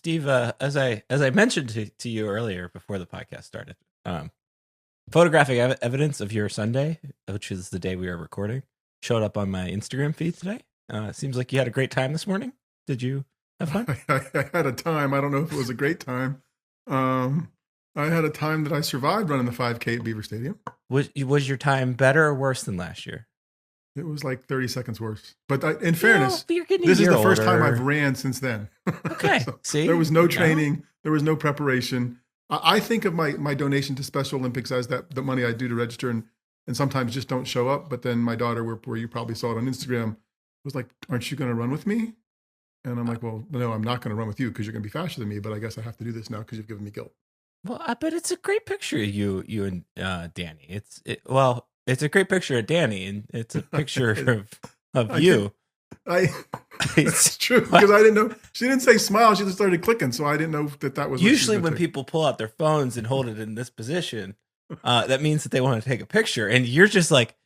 Steve, as I mentioned to you earlier before the podcast started, photographic evidence of your Sunday, which is the day we are recording, showed up on my Instagram feed today. Seems like you had a great time this morning. Did you have fun? I had a time. I don't know if it was a great time. Um, I had a time that I survived running the 5K at Beaver Stadium. Was your time better or worse than last year? It was like 30 seconds worse. But in fairness, you're getting this a is year the first time I've older. ran since then. Okay, So see, there was no training. There was no preparation. I think of my donation to Special Olympics as the money I do to register and sometimes just don't show up. But then my daughter, where you probably saw it on Instagram, was like, "Aren't you going to run with me?" And I'm like, "Well, no, I'm not going to run with you because you're going to be faster than me. But I guess I have to do this now because you've given me guilt." Well, I bet it's a great picture of you and Danny. It's a great picture of Danny, and it's a picture of I you. I It's That's true because I didn't know she didn't say smile. She just started clicking, so I didn't know that was what she was usually going when to take. people pull out their phones and hold it in this position, that means that they want to take a picture, and you're just like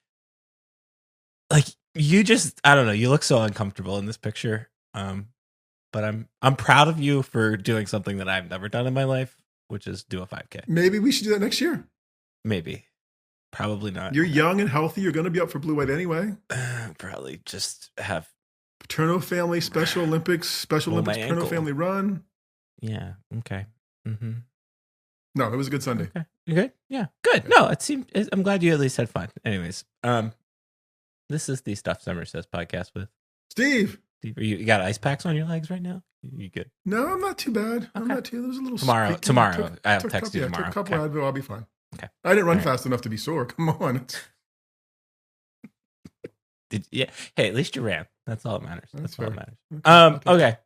you just I don't know. You look so uncomfortable in this picture. But I'm proud of you for doing something that I've never done in my life, which is do a 5K. Maybe we should do that next year. Maybe, probably not. You're young and healthy. You're going to be up for blue white anyway. Probably just have Paterno family Special Olympics, Special pull my Olympics Paterno ankle. family run. Yeah. Okay. Mm-hmm. No, it was a good Sunday. Okay. You good? Yeah. Good. No, I'm glad you at least had fun. Anyways, this is the Stuff Summer Says podcast with Steve. Steve. You got ice packs on your legs right now? You good? No, I'm not too bad. I'm Okay. not too. There was a little Tomorrow. squeaky. Tomorrow. I'll text you tomorrow. Took a couple Okay. Advil. I'll be fine. Okay. I didn't run All right. fast enough to be sore. Come on. Yeah. Hey, at least you ran. That's all that matters. That's all that fair. matters. Okay. Okay.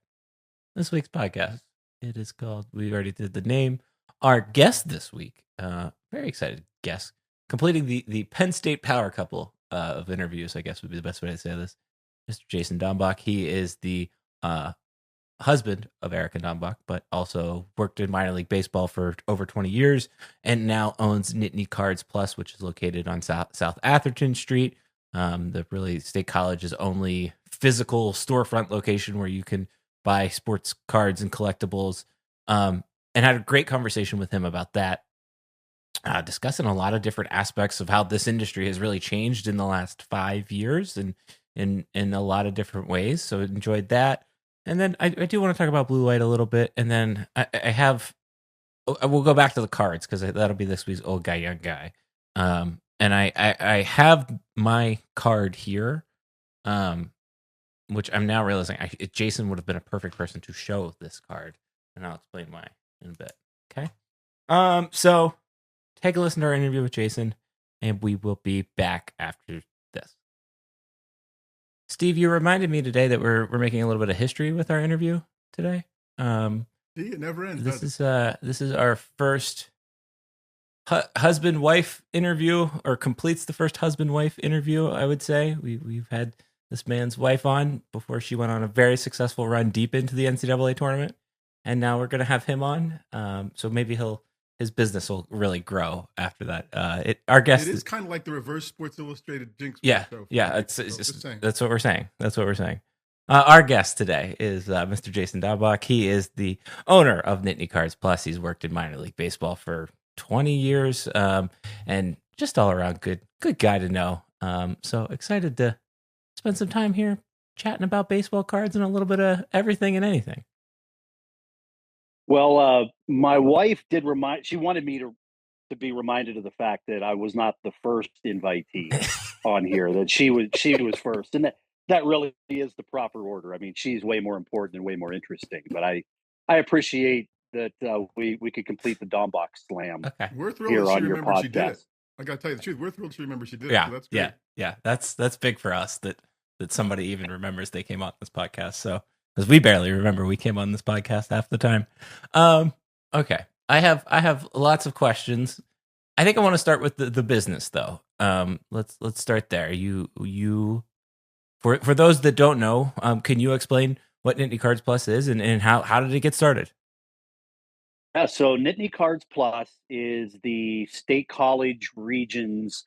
This week's podcast. It is called. We already did the name. Our guest this week. Very excited guest. Completing the Penn State power couple of interviews, I guess would be the best way to say this. Mr. Jason Dambach. He is the husband of Erica Dambach, but also worked in minor league baseball for over 20 years and now owns Nittany Cards Plus, which is located on South Atherton Street. The really State College's only physical storefront location where you can buy sports cards and collectibles. And had a great conversation with him about that. Discussing a lot of different aspects of how this industry has really changed in the last 5 years and in a lot of different ways. So enjoyed that. And then I do want to talk about Blue Light a little bit. And then we'll go back to the cards because that'll be this week's old guy, young guy. And I have my card here, which I'm now realizing Jason would have been a perfect person to show this card. And I'll explain why in a bit. Okay. So take a listen to our interview with Jason, and we will be back after this. Steve, you reminded me today that we're making a little bit of history with our interview today. See, it never ends. This is our first husband-wife interview, or completes the first husband-wife interview. I would say we've had this man's wife on before she went on a very successful run deep into the NCAA tournament, and now we're gonna have him on. So maybe his business will really grow after that. Our guest is kind of like the reverse Sports Illustrated Jinx. Yeah, show. yeah. Just saying. That's what we're saying. That's what we're saying. Our guest today is Mr. Jason Dambach. He is the owner of Nittany Cards Plus. He's worked in minor league baseball for 20 years, and just all around good guy to know. So excited to spend some time here chatting about baseball cards and a little bit of everything and anything. Well, my wife did she wanted me to be reminded of the fact that I was not the first invitee on here, that she was first. And that really is the proper order. I mean, she's way more important and way more interesting, but I appreciate that we could complete the Dambach slam. Okay. We're thrilled here that she on your remembered she did podcast. it. I got to tell you the truth. We're thrilled she remembered she did it. Yeah, So that's great. yeah. That's big for us that somebody even remembers they came on this podcast. So, because we barely remember we came on this podcast half the time. Okay. I have lots of questions. I think I want to start with the business though. Let's start there. You for those that don't know, can you explain what Nittany Cards Plus is and how did it get started? Yeah, so Nittany Cards Plus is the State College region's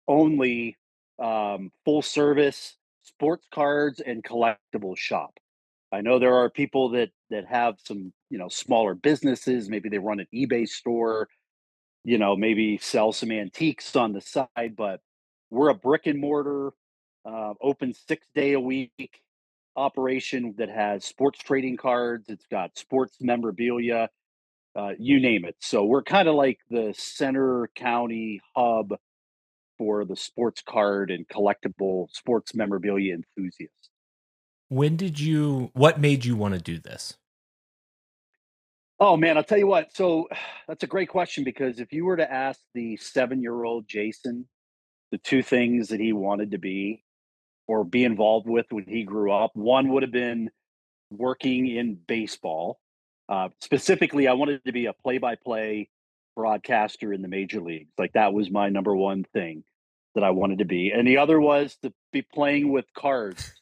only full service sports cards and collectibles shop. I know there are people that have some, smaller businesses. Maybe they run an eBay store, maybe sell some antiques on the side, but we're a brick and mortar, open 6 day a week operation that has sports trading cards. It's got sports memorabilia, you name it. So we're kind of like the center county hub for the sports card and collectible sports memorabilia enthusiasts. What made you want to do this? Oh man, I'll tell you what. So that's a great question because if you were to ask the 7-year-old Jason the two things that he wanted to be or be involved with when he grew up, one would have been working in baseball. Specifically, I wanted to be a play-by-play broadcaster in the major leagues. Like that was my number one thing that I wanted to be, and the other was to be playing with cards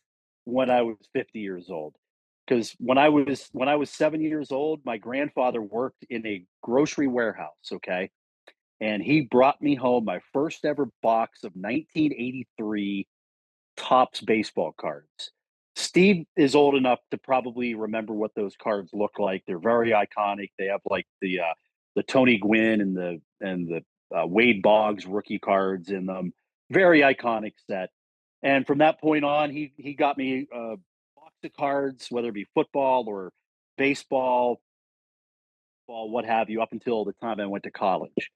when I was 50 years old. Because when I was 7 years old, my grandfather worked in a grocery warehouse. Okay, and he brought me home my first ever box of 1983 Topps baseball cards. Steve is old enough to probably remember what those cards look like. They're very iconic. They have like the Tony Gwynn and the Wade Boggs rookie cards in them. Very iconic set. And from that point on, he got me a box of cards, whether it be football or baseball, ball, what have you, up until the time I went to college.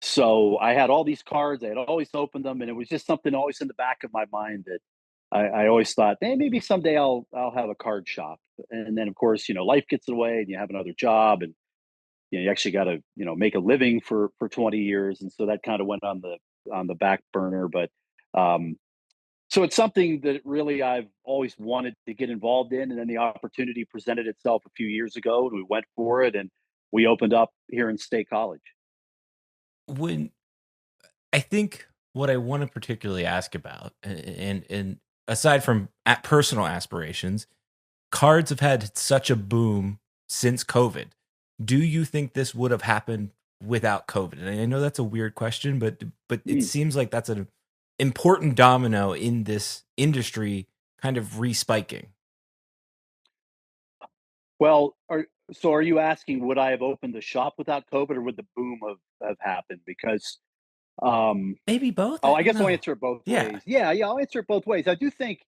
So I had all these cards. I had always opened them, and it was just something always in the back of my mind that I always thought, hey, maybe someday I'll have a card shop. And then of course, life gets in the way, and you have another job, and you actually got to make a living for 20 years, and so that kind of went on the back burner. But um, so it's something that really I've always wanted to get involved in, and then the opportunity presented itself a few years ago, and we went for it, and we opened up here in State College. When I think what I want to particularly ask about, and aside from personal aspirations, cards have had such a boom since COVID. Do you think this would have happened without COVID? And I know that's a weird question, but it Mm. seems like that's an important domino in this industry kind of respiking. Well, are you asking would I have opened the shop without COVID, or would the boom have happened? Because um, Maybe both. I oh, I don't guess I'll know. answer it both Yeah. ways. Yeah, yeah, I'll answer it both ways. I do think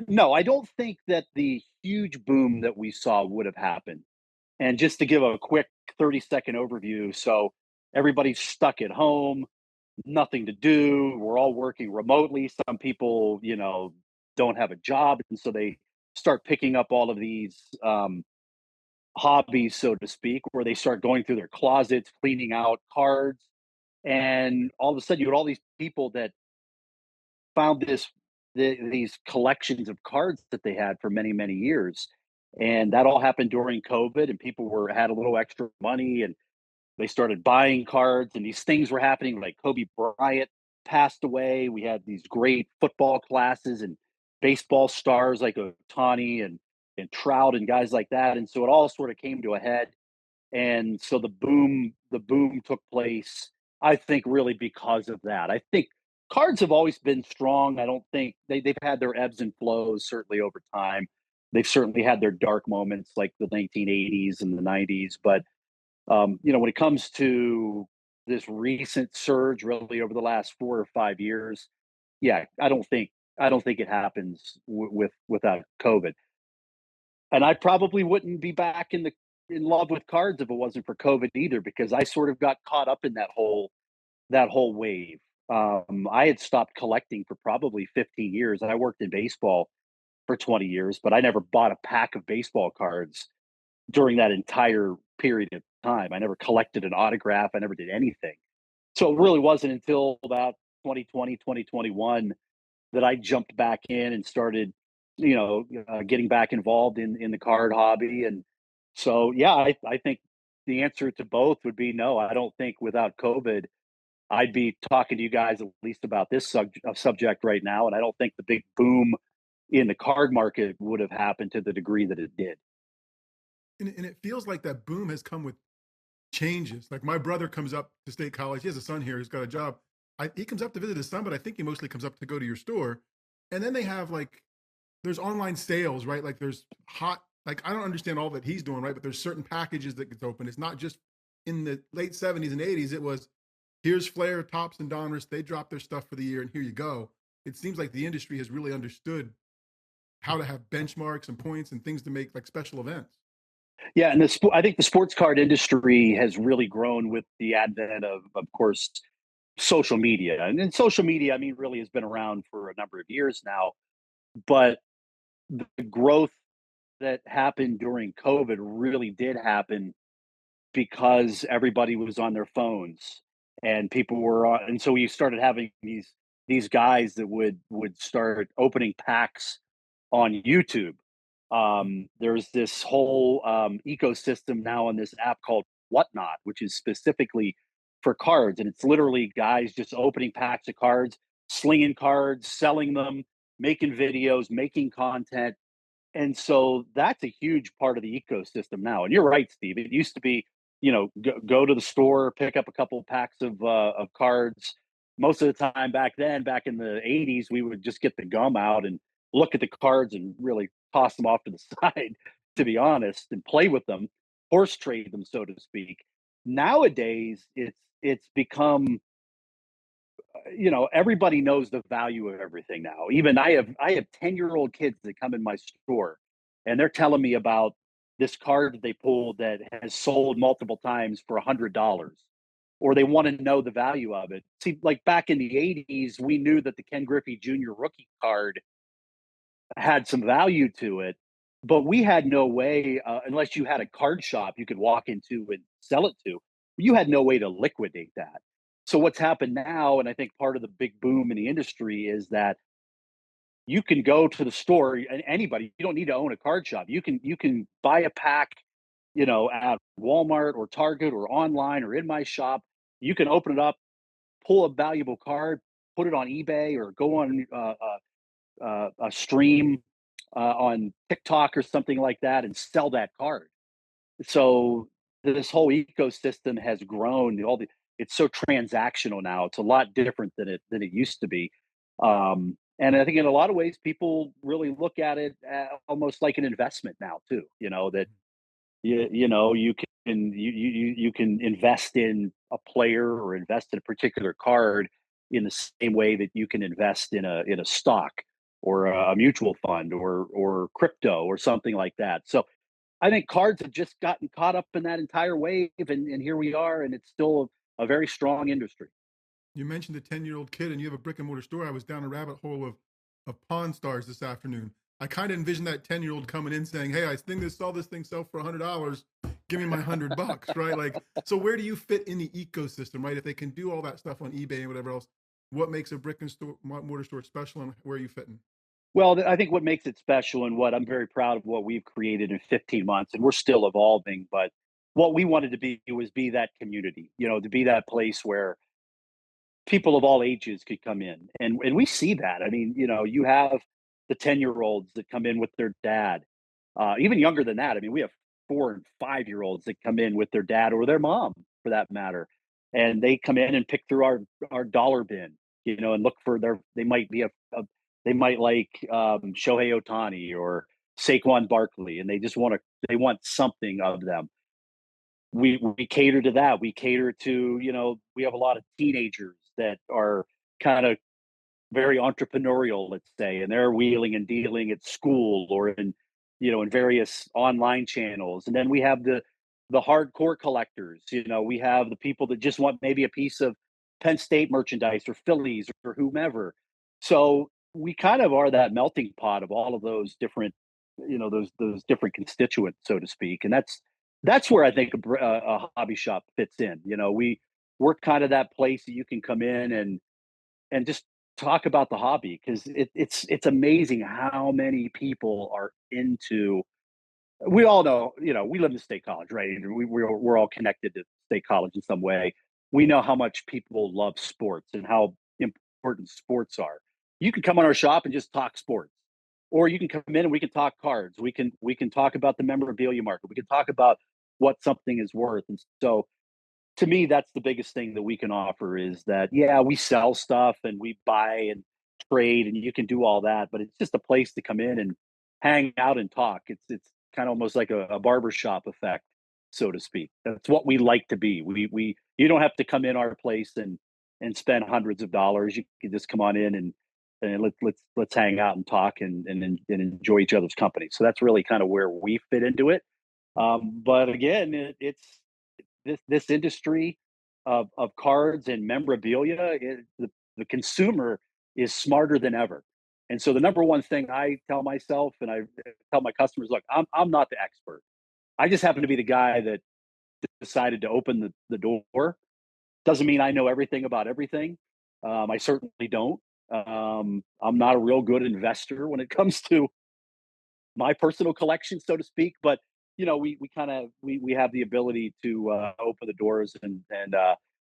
no, I don't think that the huge boom that we saw would have happened. And just to give a quick 30-second overview, so everybody's stuck at home, nothing to do. We're all working remotely. Some people, don't have a job, and so they start picking up all of these hobbies, so to speak, where they start going through their closets, cleaning out cards, and all of a sudden you had all these people that found these collections of cards that they had for many many years, and that all happened during COVID, and people were had a little extra money, and they started buying cards, and these things were happening. Like Kobe Bryant passed away. We had these great football classes and baseball stars like Otani and Trout and guys like that, and so it all sort of came to a head. And so the boom took place, I think, really because of that. I think cards have always been strong. I don't think they've had their ebbs and flows certainly over time. They've certainly had their dark moments like the 1980s and the 90s. But when it comes to this recent surge, really over the last 4 or 5 years, yeah, I don't think it happens without COVID. And I probably wouldn't be back in love with cards if it wasn't for COVID either, because I sort of got caught up in that whole wave. I had stopped collecting for probably 15 years. I worked in baseball for 20 years, but I never bought a pack of baseball cards during that entire period of time. I never collected an autograph. I never did anything. So it really wasn't until about 2020, 2021 that I jumped back in and started, getting back involved in the card hobby. And so, yeah, I think the answer to both would be no. I don't think without COVID, I'd be talking to you guys at least about this subject right now. And I don't think the big boom in the card market would have happened to the degree that it did. And it feels like that boom has come with changes. Like my brother comes up to State College. He has a son here who's got a job. He comes up to visit his son, but I think he mostly comes up to go to your store. And then they have like there's online sales, right? Like there's like I don't understand all that he's doing, right? But there's certain packages that gets open. It's not just in the late 70s and 80s. It was here's Flair, Topps, and Donruss. They drop their stuff for the year, and here you go. It seems like the industry has really understood how to have benchmarks and points and things to make like special events. Yeah, and I think the sports card industry has really grown with the advent of course, social media. And social media, I mean, really has been around for a number of years now. But the growth that happened during COVID really did happen because everybody was on their phones and people were on, and so we started having these guys that would start opening packs on YouTube. There's this whole ecosystem now on this app called Whatnot, which is specifically for cards, and it's literally guys just opening packs of cards, slinging cards, selling them, making videos, making content, and so that's a huge part of the ecosystem now. And you're right, Steve. It used to be, go to the store, pick up a couple of packs of cards. Most of the time back then, back in the 80s, we would just get the gum out and look at the cards and really toss them off to the side, to be honest, and play with them, horse trade them, so to speak. Nowadays, it's become, everybody knows the value of everything now. Even I have 10-year-old kids that come in my store and they're telling me about this card that they pulled that has sold multiple times for $100, or they want to know the value of it. See, like back in the 80s, we knew that the Ken Griffey Jr. rookie card had some value to it, but we had no way, unless you had a card shop you could walk into and sell it to, you had no way to liquidate that. So what's happened now, and I think part of the big boom in the industry is that you can go to the store and anybody, you don't need to own a card shop. You can buy a pack, at Walmart or Target or online or in my shop. You can open it up, pull a valuable card, put it on eBay or go on a stream on TikTok or something like that and sell that card. So this whole ecosystem has grown. It's so transactional now. It's a lot different than it used to be. And I think in a lot of ways, people really look at it almost like an investment now too. That you can invest in a player or invest in a particular card in the same way that you can invest in a stock or a mutual fund or crypto or something like that. So I think cards have just gotten caught up in that entire wave, and here we are, and it's still a very strong industry. You mentioned a 10-year-old kid and you have a brick and mortar store. I was down a rabbit hole of Pawn Stars this afternoon. I kind of envision that 10-year-old coming in saying, hey, I think saw this thing sell for $100. Give me my $100, right? Like, so where do you fit in the ecosystem, right? If they can do all that stuff on eBay and whatever else, what makes a brick and mortar store special, and where are you fitting? Well, I think what makes it special and what I'm very proud of what we've created in 15 months, and we're still evolving, but what we wanted to be that community, to be that place where people of all ages could come in. And we see that. I mean, you have the 10-year-olds that come in with their dad, even younger than that. I mean, we have 4 and 5-year-olds that come in with their dad or their mom for that matter. And they come in and pick through our dollar bin, and look for they might be they might like Shohei Ohtani or Saquon Barkley, and they want something of them. We cater to that. We cater to, we have a lot of teenagers that are kind of very entrepreneurial, let's say, and they're wheeling and dealing at school or in various online channels. And then we have the hardcore collectors. We have the people that just want maybe a piece of Penn State merchandise or Phillies or whomever. So we kind of are that melting pot of all of those different, those different constituents, so to speak. And that's where I think a hobby shop fits in. We're kind of that place that you can come in and just talk about the hobby, because it's amazing how many people are into. We all know, we live in State College, right? And we're all connected to State College in some way. We know how much people love sports and how important sports are. You can come on our shop and just talk sports, or you can come in and we can talk cards. We can talk about the memorabilia market. We can talk about what something is worth. And so to me, that's the biggest thing that we can offer is that, yeah, we sell stuff and we buy and trade and you can do all that, but it's just a place to come in and hang out and talk. It's kind of almost like a barbershop effect, so to speak. That's what we like to be. We you don't have to come in our place and spend hundreds of dollars. You can just come on in and let's hang out and talk and enjoy each other's company. So that's really kind of where we fit into it. But again, it's this industry of cards and memorabilia. The consumer is smarter than ever. And so the number one thing I tell myself and I tell my customers, look, I'm not the expert. I just happen to be the guy that decided to open the door. Doesn't mean I know everything about everything. I certainly don't. I'm not a real good investor when it comes to my personal collection, so to speak. But we kind of we have the ability to open the doors and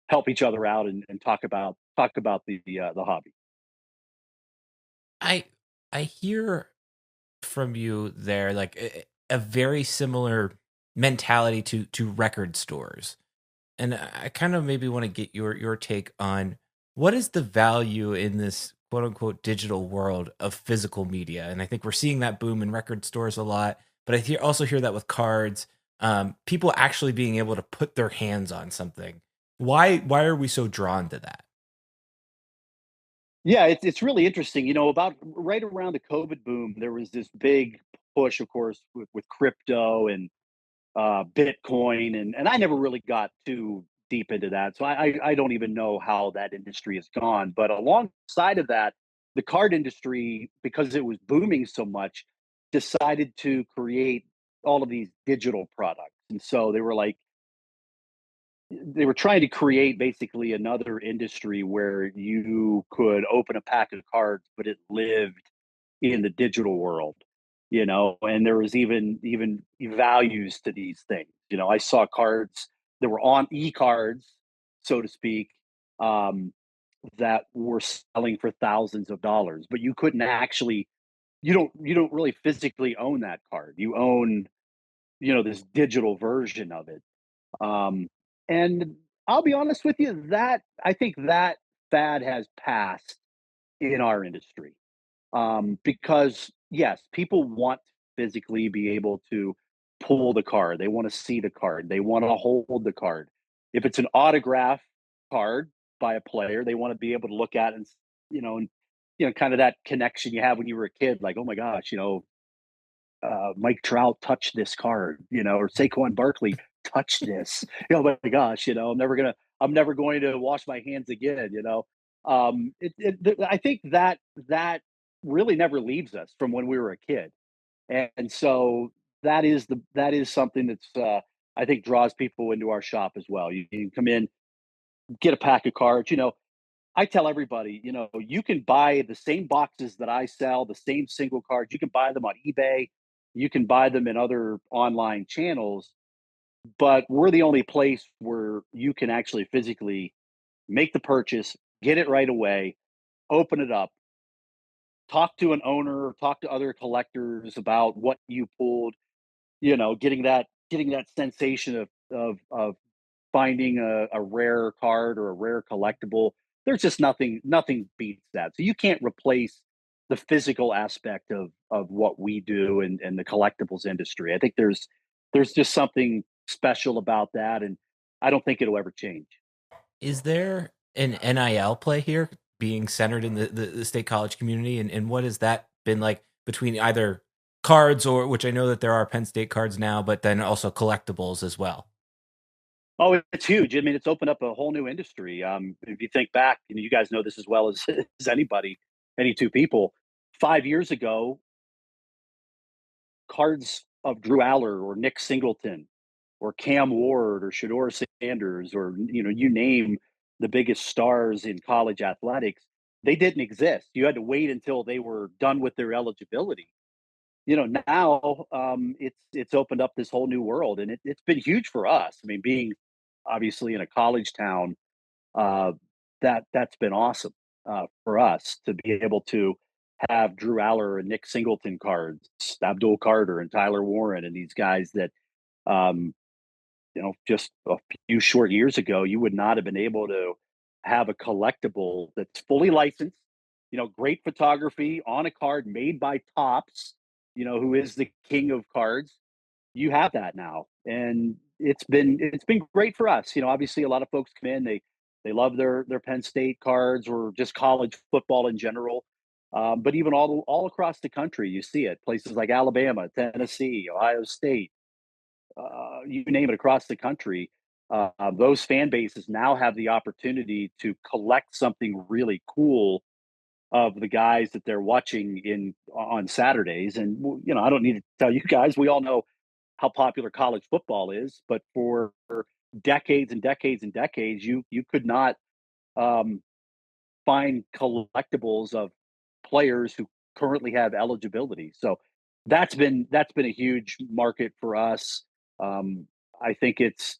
help each other out and talk about the hobby. I I hear from you there like a very similar mentality to record stores. And I kind of maybe want to get your take on what is the value in this quote unquote digital world of physical media. And I think we're seeing that boom in record stores a lot, but also hear that with cards, people actually being able to put their hands on something. Why are we so drawn to that? Yeah, it's really interesting. About right around the COVID boom, there was this big push, of course, with crypto and Bitcoin, and I never really got too deep into that, so I don't even know how that industry has gone. But alongside of that, the card industry, because it was booming so much, decided to create all of these digital products, and so they were trying to create basically another industry where you could open a pack of cards, but it lived in the digital world, and there was even values to these things. I saw cards that were on e-cards, so to speak, um, that were selling for thousands of dollars, but you couldn't actually you don't really physically own that card. You own, this digital version of it. And I'll be honest with you, that I think that fad has passed in our industry. Because yes, people want to physically be able to pull the card. They want to see the card. They want to hold the card. If it's an autograph card by a player, they want to be able to look at it and kind of that connection you have when you were a kid, like, oh my gosh, Mike Trout touched this card, or Saquon Barkley touched this. Oh my gosh, I'm never going to wash my hands again. I think that really never leaves us from when we were a kid, and so that is something that's I think draws people into our shop as well. You can come in, get a pack of cards. I tell everybody, you can buy the same boxes that I sell, the same single cards. You can buy them on eBay. You can buy them in other online channels, but we're the only place where you can actually physically make the purchase, get it right away, open it up, talk to an owner, talk to other collectors about what you pulled, getting that sensation of finding a rare card or a rare collectible. There's just nothing beats that. So you can't replace the physical aspect of what we do and the collectibles industry. I think there's just something special about that, and I don't think it'll ever change. Is there an NIL play here being centered in the state college community? And what has that been like between either cards or which I know that there are Penn State cards now, but then also collectibles as well? Oh, it's huge. I mean, it's opened up a whole new industry. If you think back, you guys know this as well as, as anybody, any two people. 5 years ago, cards of Drew Aller or Nick Singleton or Cam Ward or Shador Sanders or you name the biggest stars in college athletics, they didn't exist. You had to wait until they were done with their eligibility. Now it's opened up this whole new world, and it's been huge for us. I mean, being obviously in a college town, uh, that's been awesome for us to be able to have Drew Aller and Nick Singleton cards, Abdul Carter and Tyler Warren, and these guys that um, just a few short years ago you would not have been able to have a collectible that's fully licensed. great photography on a card made by Topps, who is the king of cards. You have that now, and it's been great for us. Obviously, a lot of folks come in, they love their Penn State cards or just college football in general. But even all across the country, you see it. Places like Alabama, Tennessee, Ohio State, you name it, across the country. Those fan bases now have the opportunity to collect something really cool of the guys that they're watching in on Saturdays. And I don't need to tell you guys, we all know how popular college football is, but for decades and decades and decades, you could not um, find collectibles of players who currently have eligibility. So that's been a huge market for us. I think it's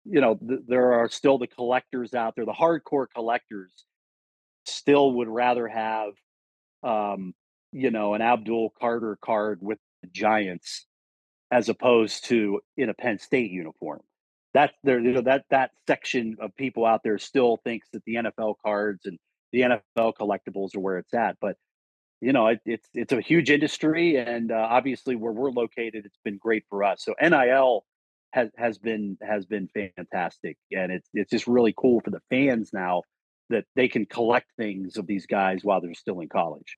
there are still the collectors out there, the hardcore collectors still would rather have an Abdul Carter card with the Giants as opposed to in a Penn State uniform. That there, that section of people out there still thinks that the NFL cards and the NFL collectibles are where it's at. But it's a huge industry, and obviously where we're located, it's been great for us. So NIL has been fantastic, and it's just really cool for the fans now that they can collect things of these guys while they're still in college.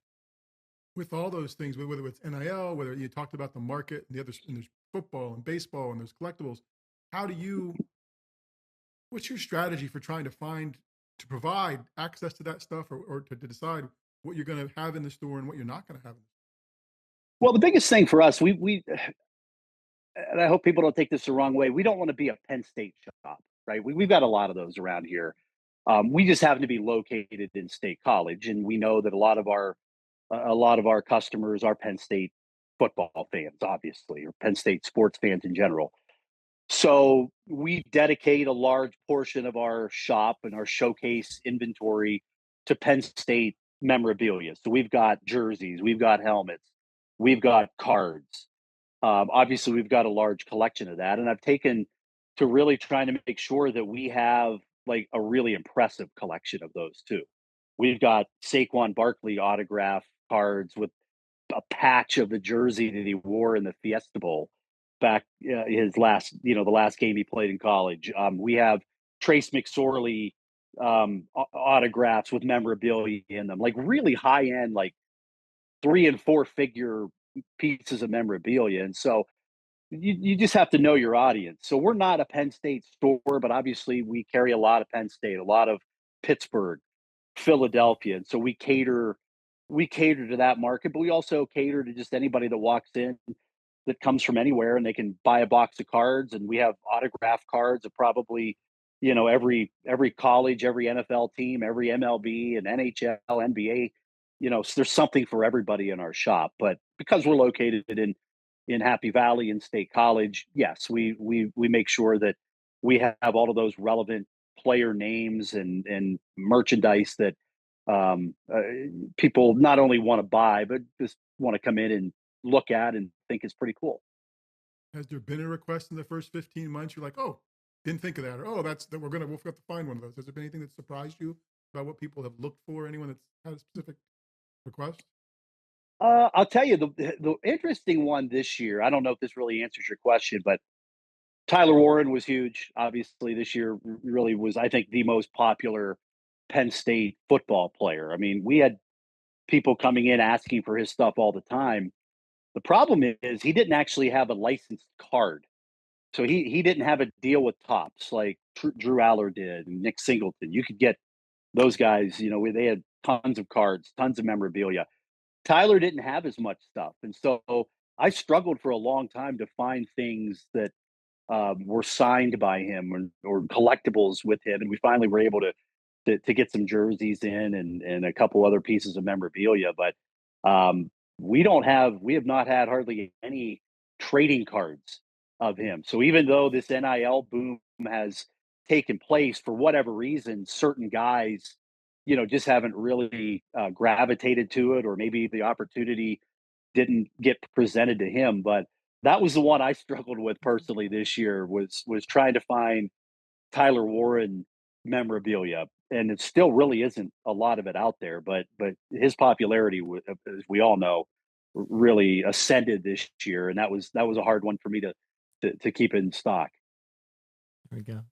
With all those things, whether it's NIL, whether you talked about the market and the others, and there's football and baseball and there's collectibles, how do you, what's your strategy for trying to provide access to that stuff, or to decide what you're going to have in the store and what you're not going to have? Well, the biggest thing for us, we and I hope people don't take this the wrong way. We don't want to be a Penn State shop, right? We've got a lot of those around here. We just happen to be located in State College, and we know that a lot of our customers are Penn State football fans, obviously, or Penn State sports fans in general. So we dedicate a large portion of our shop and our showcase inventory to Penn State memorabilia. So we've got jerseys, we've got helmets, we've got cards. Obviously, we've got a large collection of that, and I've taken to really trying to make sure that we have like a really impressive collection of those too. We've got Saquon Barkley autograph cards with a patch of the jersey that he wore in the Fiesta Bowl back his last, the last game he played in college. We have Trace McSorley autographs with memorabilia in them, like really high end, like 3 and 4 figure pieces of memorabilia. And so you just have to know your audience. So we're not a Penn State store, but obviously we carry a lot of Penn State, a lot of Pittsburgh, Philadelphia, and so we cater to that market, but we also cater to just anybody that walks in that comes from anywhere and they can buy a box of cards. And we have autograph cards of probably every college, every NFL team, every MLB and NHL, NBA. So there's something for everybody in our shop. But because we're located in Happy Valley and State College, yes, we make sure that we have all of those relevant player names and merchandise that people not only want to buy, but just want to come in and look at and think is pretty cool. Has there been a request in the first 15 months? You're like, oh, didn't think of that. Or, oh, we'll have to find one of those. Has there been anything that surprised you about what people have looked for? Anyone that's had a specific request? I'll tell you the interesting one this year. I don't know if this really answers your question, but Tyler Warren was huge. Obviously, this year really was, I think, the most popular Penn State football player. I mean, we had people coming in asking for his stuff all the time. The problem is he didn't actually have a licensed card. So he didn't have a deal with Topps like Drew Aller did and Nick Singleton. You could get those guys, they had tons of cards, tons of memorabilia. Tyler didn't have as much stuff. And so I struggled for a long time to find things that were signed by him or collectibles with him. And we finally were able to get some jerseys in and a couple other pieces of memorabilia. But we have not had hardly any trading cards of him. So even though this NIL boom has taken place for whatever reason, certain guys, just haven't really gravitated to it, or maybe the opportunity didn't get presented to him. But that was the one I struggled with personally this year was trying to find Tyler Warren memorabilia. and it still really isn't a lot of it out there. But his popularity, as we all know, really ascended this year, and that was a hard one for me to keep in stock. There we go.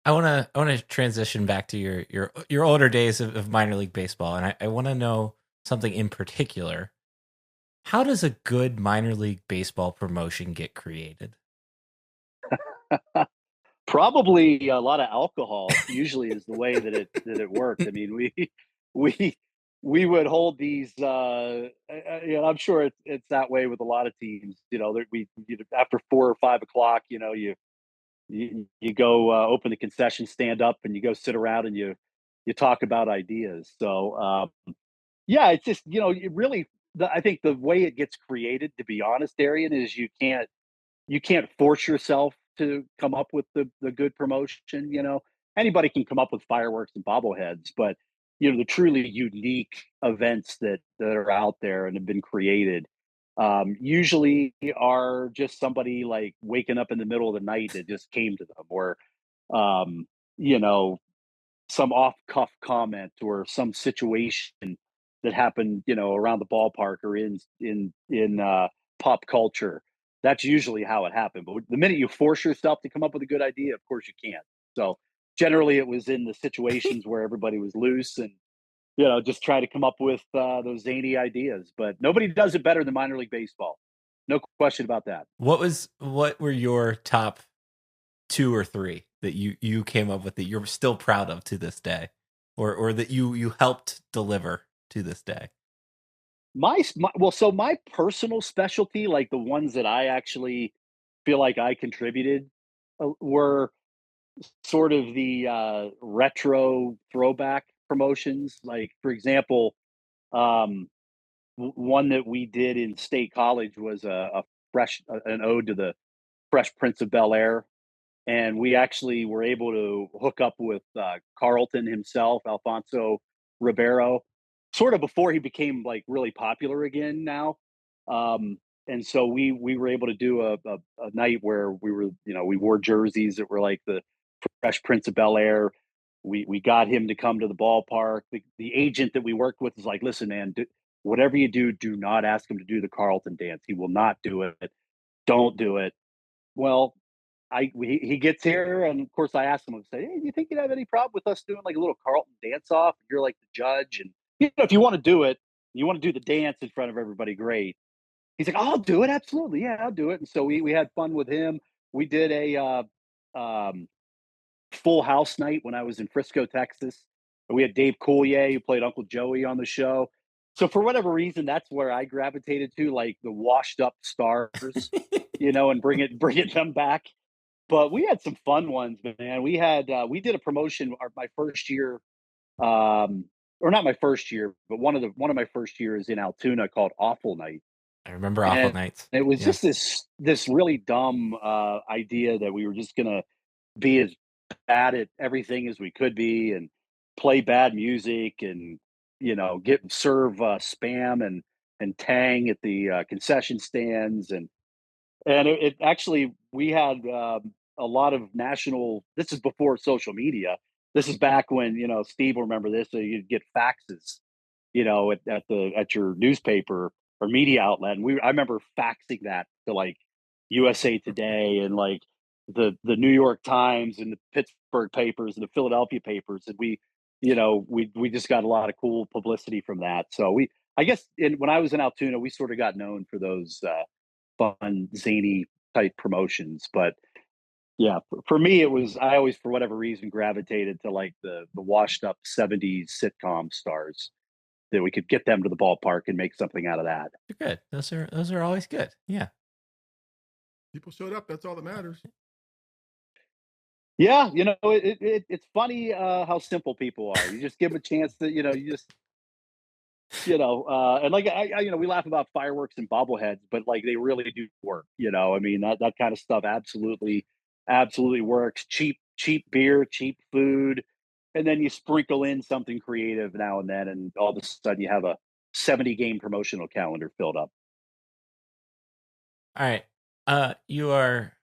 I wanna transition back to your older days of minor league baseball, and I want to know something in particular. How does a good minor league baseball promotion get created? Probably a lot of alcohol usually is the way that it worked. I mean, we we would hold these. I'm sure it's that way with a lot of teams. That after 4 or 5 o'clock, you go open the concession stand up and you go sit around and you talk about ideas. So yeah, it's just it really. I think the way it gets created, to be honest, Darian, is you can't force yourself to come up with the good promotion. Anybody can come up with fireworks and bobbleheads, but the truly unique events that are out there and have been created usually are just somebody like waking up in the middle of the night that just came to them, or um, you know some off cuff comment or some situation that happened, around the ballpark or in pop culture. That's usually how it happened. But the minute you force yourself to come up with a good idea, of course you can't. So generally, it was in the situations where everybody was loose and just try to come up with those zany ideas. But nobody does it better than minor league baseball. No question about that. What were your top two or three that you came up with that you're still proud of to this day, or that you helped deliver to this day? So my personal specialty, like the ones that I actually feel like I contributed, were sort of the retro throwback promotions. Like, for example, um, one that we did in State College was an ode to the Fresh Prince of Bel Air, and we actually were able to hook up with Carlton himself, Alfonso Ribeiro, sort of before he became like really popular again now. Um, and so we were able to do a night where we wore jerseys that were like the Fresh Prince of Bel Air. We got him to come to the ballpark. The agent that we worked with is like, listen, man, whatever you do not ask him to do the Carlton dance. He will not do it. Don't do it. Well, he gets here, and of course, I asked him. I say, "Hey, do you think you'd have any problem with us doing like a little Carlton dance off? You're like the judge, and if you want to do it, you want to do the dance in front of everybody. Great." He's like, "I'll do it, absolutely, yeah, I'll do it." And so we had fun with him. We did a um, full house night when I was in Frisco, Texas. We had Dave Coulier, who played Uncle Joey, on the show. So for whatever reason, that's where I gravitated to, like the washed up stars, and bring it them back. But we had some fun ones, man. We did a promotion my first year, or not my first year, but one of my first years in Altoona, called Awful Night, I remember Awful and Nights. it was just Yes. this really dumb idea that we were just gonna be as bad at everything as we could be and play bad music and get serve spam and tang at the concession stands, and it actually, we had a lot of national. This is before social media. This is back when Steve will remember this. So you'd get faxes, at your newspaper or media outlet, and I remember faxing that to like USA Today and like the New York Times and the Pittsburgh papers and the Philadelphia papers, and we just got a lot of cool publicity from that. So I guess when I was in Altoona, we sort of got known for those fun, zany type promotions. But yeah, for me, it was, I always, for whatever reason, gravitated to like the washed up '70s sitcom stars, that we could get them to the ballpark and make something out of that. They're good. Those are always good. Yeah. People showed up. That's all that matters. Yeah, it's funny how simple people are. You just give them a chance to, you just and like we laugh about fireworks and bobbleheads, but like they really do work. I mean, that kind of stuff absolutely works. Cheap beer, cheap food, and then you sprinkle in something creative now and then, and all of a sudden you have a 70 game promotional calendar filled up. All right. You are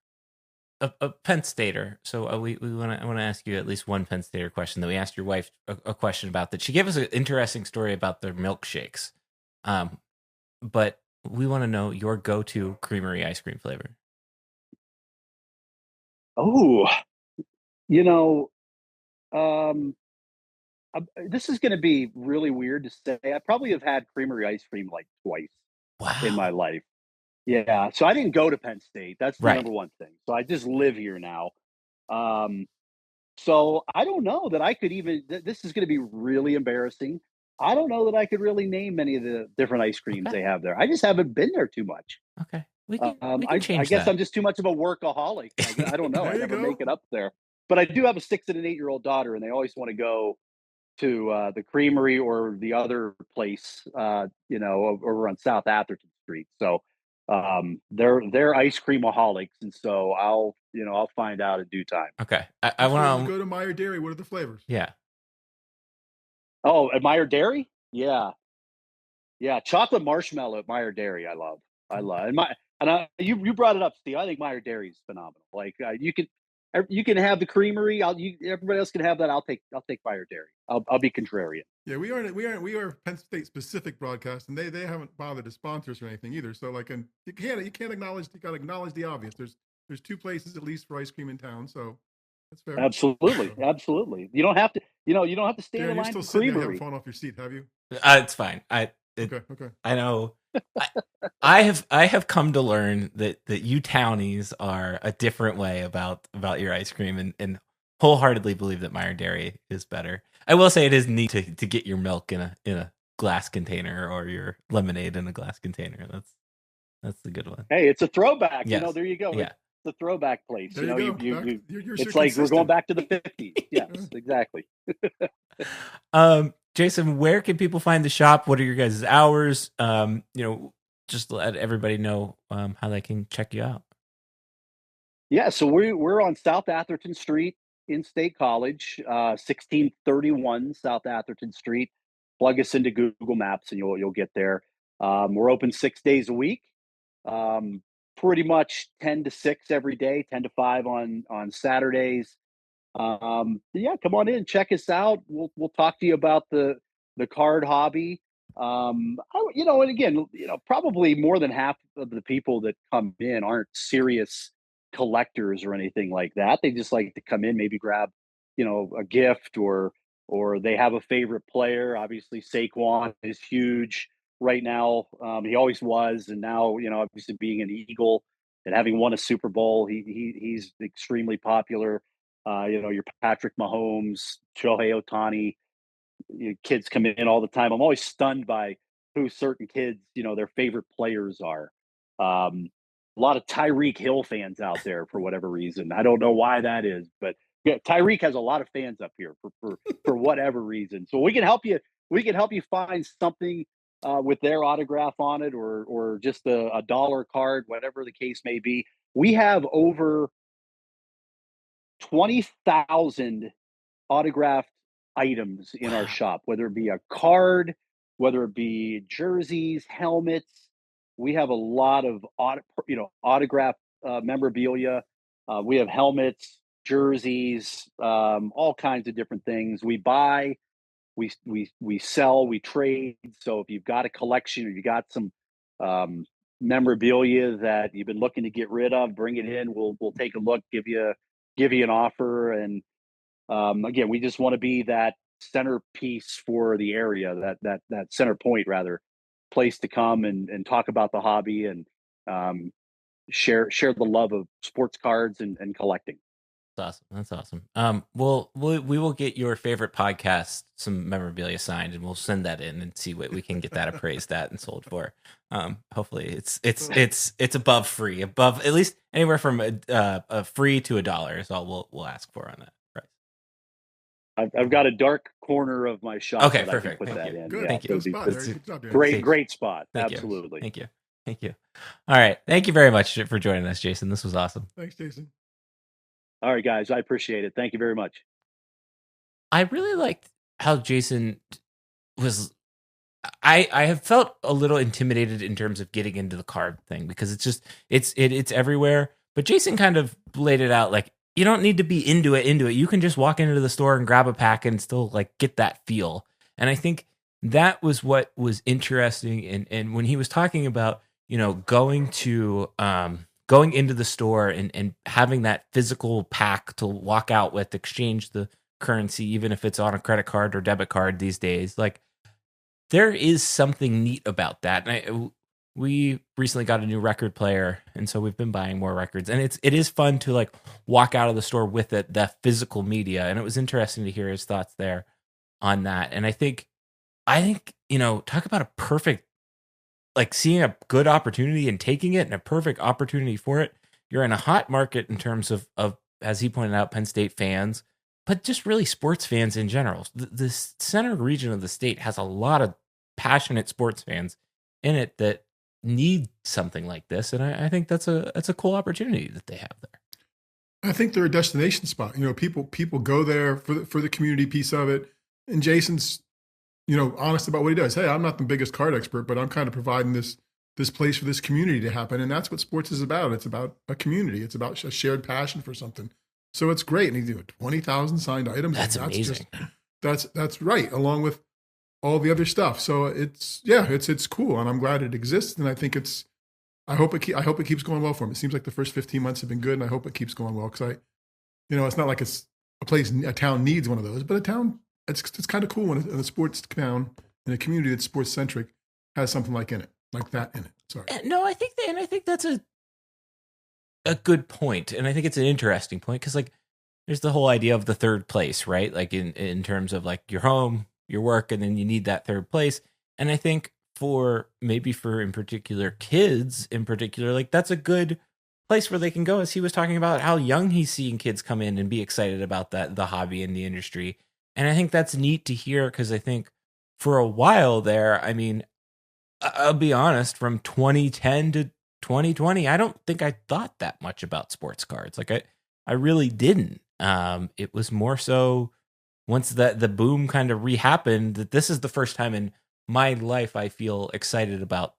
a Penn Stater. So I want to ask you at least one Penn Stater question that we asked your wife a question about. That she gave us an interesting story about their milkshakes. But we want to know your go-to creamery ice cream flavor. Oh, you know, um, this is going to be really weird to say. I probably have had creamery ice cream like twice in my Wow. life. Yeah, so I didn't go to Penn State. That's the Right. number one thing. So I just live here now. Um, so I don't know that I could even. This is going to be really embarrassing. I don't know that I could really name many of the different ice creams Okay. they have there. I just haven't been there too much. Okay. We can I change guess that. I'm just too much of a workaholic. I don't know. There I you never go. make it up there. But I do have a 6 and an 8-year-old daughter, and they always want to go to the creamery or the other place, over on South Atherton Street. So they're ice creamaholics, and so I'll find out in due time. Okay. I If you want to. go to Meyer Dairy, what are the flavors? Yeah. Oh, at Meyer Dairy, yeah, chocolate marshmallow at Meyer Dairy. I love, you brought it up, Steve. I think Meyer Dairy is phenomenal. Like you can have the creamery. Everybody else can have that. I'll take Meyer Dairy. I'll be contrarian. Yeah, we are Penn State specific broadcast, and they haven't bothered to sponsor us or anything either. So like, and you can't acknowledge, you got to acknowledge the obvious. There's two places at least for ice cream in town, so that's fair. Absolutely, So, absolutely. You don't have to. You don't have to stay in Darren, you're line still for sitting there. You haven't creamery. fallen off your seat, have you? It's fine. Okay. I know. I have come to learn that you townies are a different way about your ice cream, and wholeheartedly believe that Meyer Dairy is better. I will say it is neat to get your milk in a glass container, or your lemonade in a glass container. That's the good one. Hey, it's a throwback. Yes. There you go. Yeah. It's the throwback place. There you go. You're It's so like we're going consistent. back to the 50s. Yes, exactly. Jason, where can people find the shop? What are your guys' hours? Just let everybody know how they can check you out. Yeah, so we're on South Atherton Street in State College, 1631 South Atherton Street. Plug us into Google Maps and you'll get there. We're open 6 days a week, pretty much 10 to 6 every day, 10 to 5 on Saturdays. Yeah, come on in, check us out. We'll talk to you about the card hobby. And again, probably more than half of the people that come in aren't serious collectors or anything like that. They just like to come in, maybe grab, a gift, or they have a favorite player. Obviously, Saquon is huge right now. He always was, and now, obviously being an Eagle and having won a Super Bowl, he's extremely popular. Your Patrick Mahomes, Shohei Ohtani, kids come in all the time. I'm always stunned by who certain kids, their favorite players are. A lot of Tyreek Hill fans out there for whatever reason. I don't know why that is, but yeah, Tyreek has a lot of fans up here for whatever reason. So we can help you. We can help you find something with their autograph on it, or just a dollar card, whatever the case may be. We have over 20,000 autographed items in our shop, whether it be a card, whether it be jerseys, helmets. We have a lot of autographed memorabilia. We have helmets, jerseys, all kinds of different things. We buy, we sell, we trade. So if you've got a collection, or you got some memorabilia that you've been looking to get rid of, bring it in. We'll take a look, give you an offer, and again, we just want to be that centerpiece for the area, that center point, rather, place to come and talk about the hobby, and share the love of sports cards and collecting. That's awesome. We will get your favorite podcast some memorabilia signed, and we'll send that in and see what we can get that appraised at and sold for. Hopefully it's above free, above at least anywhere from a free to $1 is all we'll ask for on that price. I've got a dark corner of my shop. Okay, that perfect. I can put Thank that you. in. Good. Yeah, Thank you. Good spot, it's Derek. Good job, Derek. great spot. Thank you. Absolutely. Thank you. All right. Thank you very much for joining us, Jason. This was awesome. Thanks, Jason. All right, guys. I appreciate it. Thank you very much. I really liked how Jason was. I have felt a little intimidated in terms of getting into the card thing, because it's everywhere, But Jason kind of laid it out like, you don't need to be into it. You can just walk into the store and grab a pack and still like get that feel. And I think that was what was interesting. And when he was talking about, going into the store and having that physical pack to walk out with, exchange the currency, even if it's on a credit card or debit card these days, like there is something neat about that. And we recently got a new record player, and so we've been buying more records, and it is fun to like walk out of the store with it, the physical media. And it was interesting to hear his thoughts there on that. And I think talk about a perfect, like seeing a good opportunity and taking it, and a perfect opportunity for it. You're in a hot market in terms of as he pointed out, Penn State fans, but just really sports fans in general. The center region of the state has a lot of passionate sports fans in it that need something like this, and I think that's a cool opportunity that they have there. I think they're a destination spot. People go there for the community piece of it. And Jason's, honest about what he does. Hey, I'm not the biggest card expert, but I'm kind of providing this place for this community to happen, and that's what sports is about. It's about a community. It's about a shared passion for something. So it's great. And he's doing 20,000 signed items. That's amazing. That's right, along with all the other stuff. So it's cool, and I'm glad it exists. And I think I hope it keeps going well for him. It seems like the first 15 months have been good, and I hope it keeps going well, because it's not like it's a town needs one of those, but a town, it's kind of cool when a sports town in a community that's sports centric has something like that in it. Sorry. No, I think that's a good point, and I think it's an interesting point, because like there's the whole idea of the third place, right? Like in terms of like your home, your work, and then you need that third place. And I think for in particular kids in particular, like that's a good place where they can go, as he was talking about how young he's seeing kids come in and be excited about the hobby and the industry. And I think that's neat to hear, because I think for a while there, I mean, I'll be honest, from 2010 to 2020, I don't think I thought that much about sports cards. Like I really didn't. It was more so once the boom kind of re-happened, that this is the first time in my life I feel excited about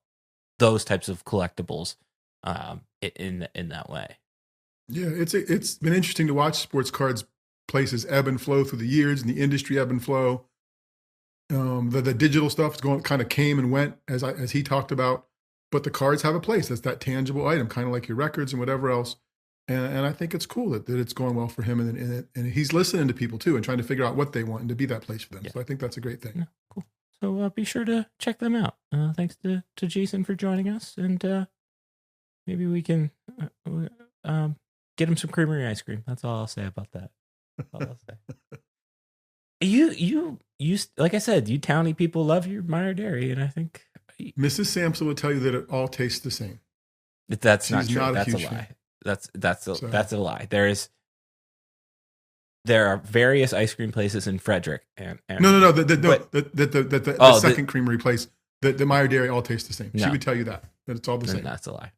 those types of collectibles in that way. Yeah, it's been interesting to watch sports cards places ebb and flow through the years, and the industry ebb and flow. The digital stuff kind of came and went, as he talked about, but the cards have a place. That's that tangible item, kind of like your records and whatever else. And I think it's cool that it's going well for him, and he's listening to people too, and trying to figure out what they want and to be that place for them. Yeah. So I think that's a great thing. Yeah, cool. So be sure to check them out. Thanks to Jason for joining us, and maybe we can get him some creamery ice cream. That's all I'll say about that. That's all I'll say. You like I said, you townie people love your Meyer Dairy, and I think Mrs. Sampson will tell you that it all tastes the same. That's not true. That's a lie. That's a lie. There are various ice cream places in Frederick, and no. The second creamery place, the Meyer Dairy all tastes the same. No. She would tell you that it's all the same. That's a lie.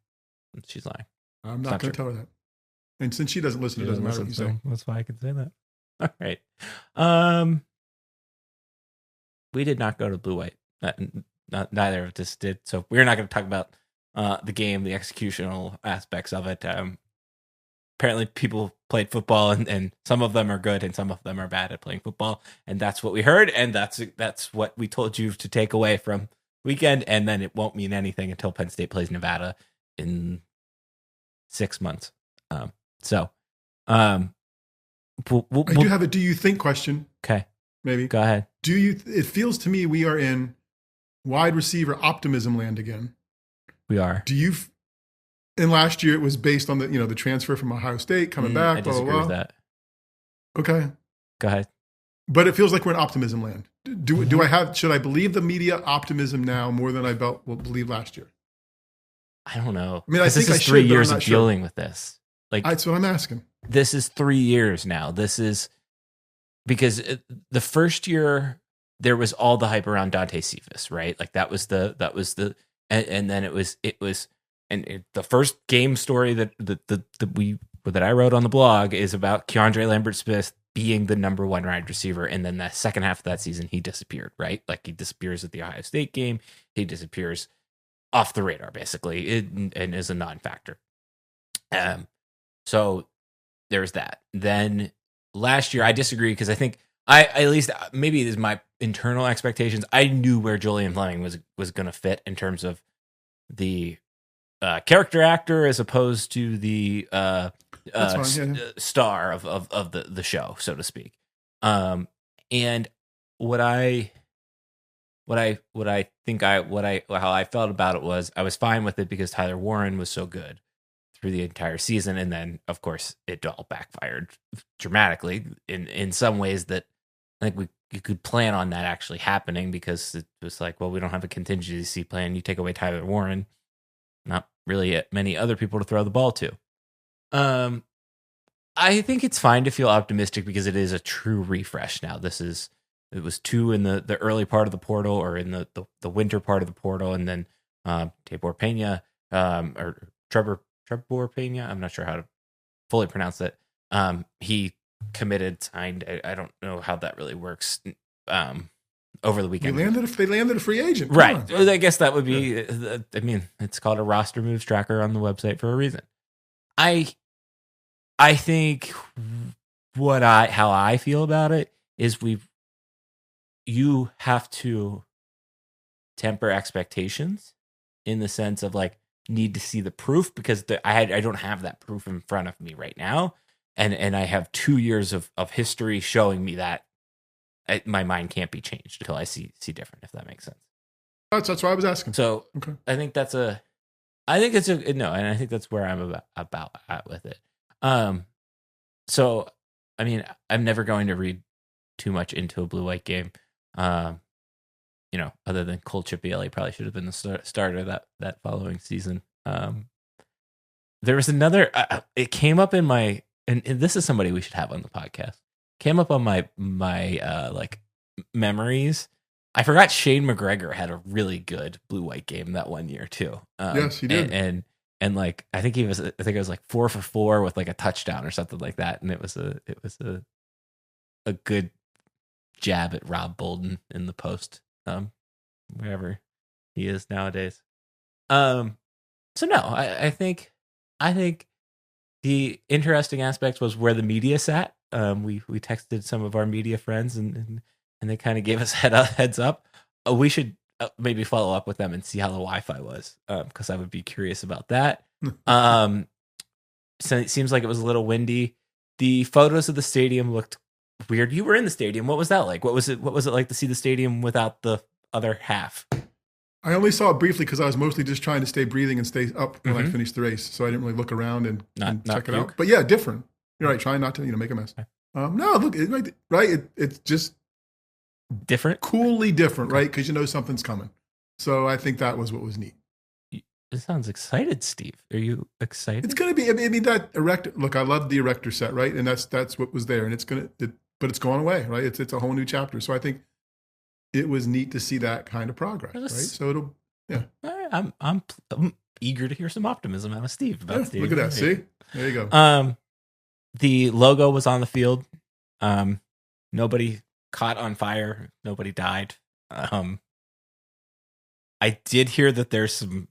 She's lying. I'm not going to tell her that. And since she doesn't listen, it doesn't matter what you say. That's why I can say that. All right. We did not go to Blue White. Neither of us did. So we're not going to talk about the game, the executional aspects of it. Apparently people played football, and some of them are good and some of them are bad at playing football. And that's what we heard. And that's what we told you to take away from weekend. And then it won't mean anything until Penn State plays Nevada in 6 months. I do have a do you think question. Okay. Maybe. Go ahead. It feels to me we are in wide receiver optimism land again. We are. And last year it was based on the transfer from Ohio State coming back. I disagree with that. Okay. Go ahead. But it feels like we're in optimism land. Should I believe the media optimism now more than I believe last year? I don't know. I mean, I think this is 3 years of dealing with this. Like, that's what I'm asking. This is 3 years now. This is because the first year there was all the hype around Dante Cephas, right? Like that was the and then it was the first game story that I wrote on the blog is about Keandre Lambert-Smith being the number one wide receiver, and then the second half of that season he disappeared, right? Like he disappears at the Ohio State game, he disappears off the radar basically, and is a non-factor. So there's that. Then last year, I disagree because I think at least maybe it is my internal expectations. I knew where Julian Fleming was going to fit in terms of the character actor as opposed to the star of the show, so to speak. And how I felt about it was I was fine with it because Tyler Warren was so good through the entire season, and then of course it all backfired dramatically in some ways that I think you could plan on that actually happening, because it was like, well, we don't have a contingency plan. You take away Tyler Warren, not really many other people to throw the ball to. I think it's fine to feel optimistic because it is a true refresh now. It was 2 in the early part of the portal, or in the winter part of the portal, and then Tabor Pena, or Trevor Pena, I'm not sure how to fully pronounce it. He signed. I don't know how that really works over the weekend. They landed a free agent. Right. I guess that would be, I mean, it's called a roster moves tracker on the website for a reason. I think how I feel about it is you have to temper expectations in the sense of like, need to see the proof, because I don't have that proof in front of me right now. And I have 2 years of history showing me that my mind can't be changed until I see different, if that makes sense. That's why I was asking. So okay. I think that's and I think that's where I'm about at with it. So, I mean, I'm never going to read too much into a blue-white game. Other than Cole Chipielli probably should have been the starter that following season. There was another, it came up in my, and this is somebody we should have on the podcast, came up on my like memories. I forgot Shane McGregor had a really good blue-white game that one year too. Yes, he did. And like, I think it was like 4 for 4 with like a touchdown or something like that. And it was a good jab at Rob Bolden in the post. Wherever he is nowadays. So no, I think the interesting aspect was where the media sat. We texted some of our media friends and they kind of gave us heads up. We should maybe follow up with them and see how the Wi-Fi was, because I would be curious about that. So it seems like it was a little windy. The photos of the stadium looked weird. You were in the stadium. What was that like? What was it like to see the stadium without the other half? I only saw it briefly because I was mostly just trying to stay breathing and stay up when I finished the race, so I didn't really look around and check it out. But yeah, different. You're right. Trying not to make a mess. No, look, it's just different, coolly different, right? Because something's coming. So I think that was what was neat. It sounds excited, Steve. Are you excited? It's going to be. I mean, that erector. Look, I love the erector set, right? And that's what was there, and but it's going away, right? It's a whole new chapter. So I think it was neat to see that kind of progress, right? So I'm eager to hear some optimism out of Steve about Steve. Look at that. See, there you go. The logo was on the field. Nobody caught on fire. Nobody died. I did hear that there's some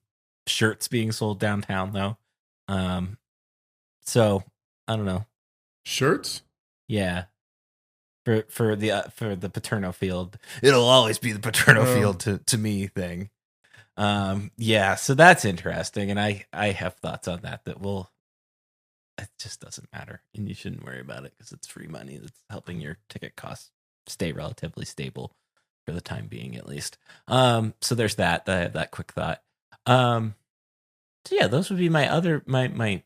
shirts being sold downtown though. So I don't know. Shirts? Yeah. For the Paterno Field, it'll always be the Paterno Field to me thing. Yeah, so that's interesting, and I have thoughts on that will. It just doesn't matter, and you shouldn't worry about it because it's free money that's helping your ticket costs stay relatively stable for the time being, at least. So there's that quick thought. So yeah, those would be my other main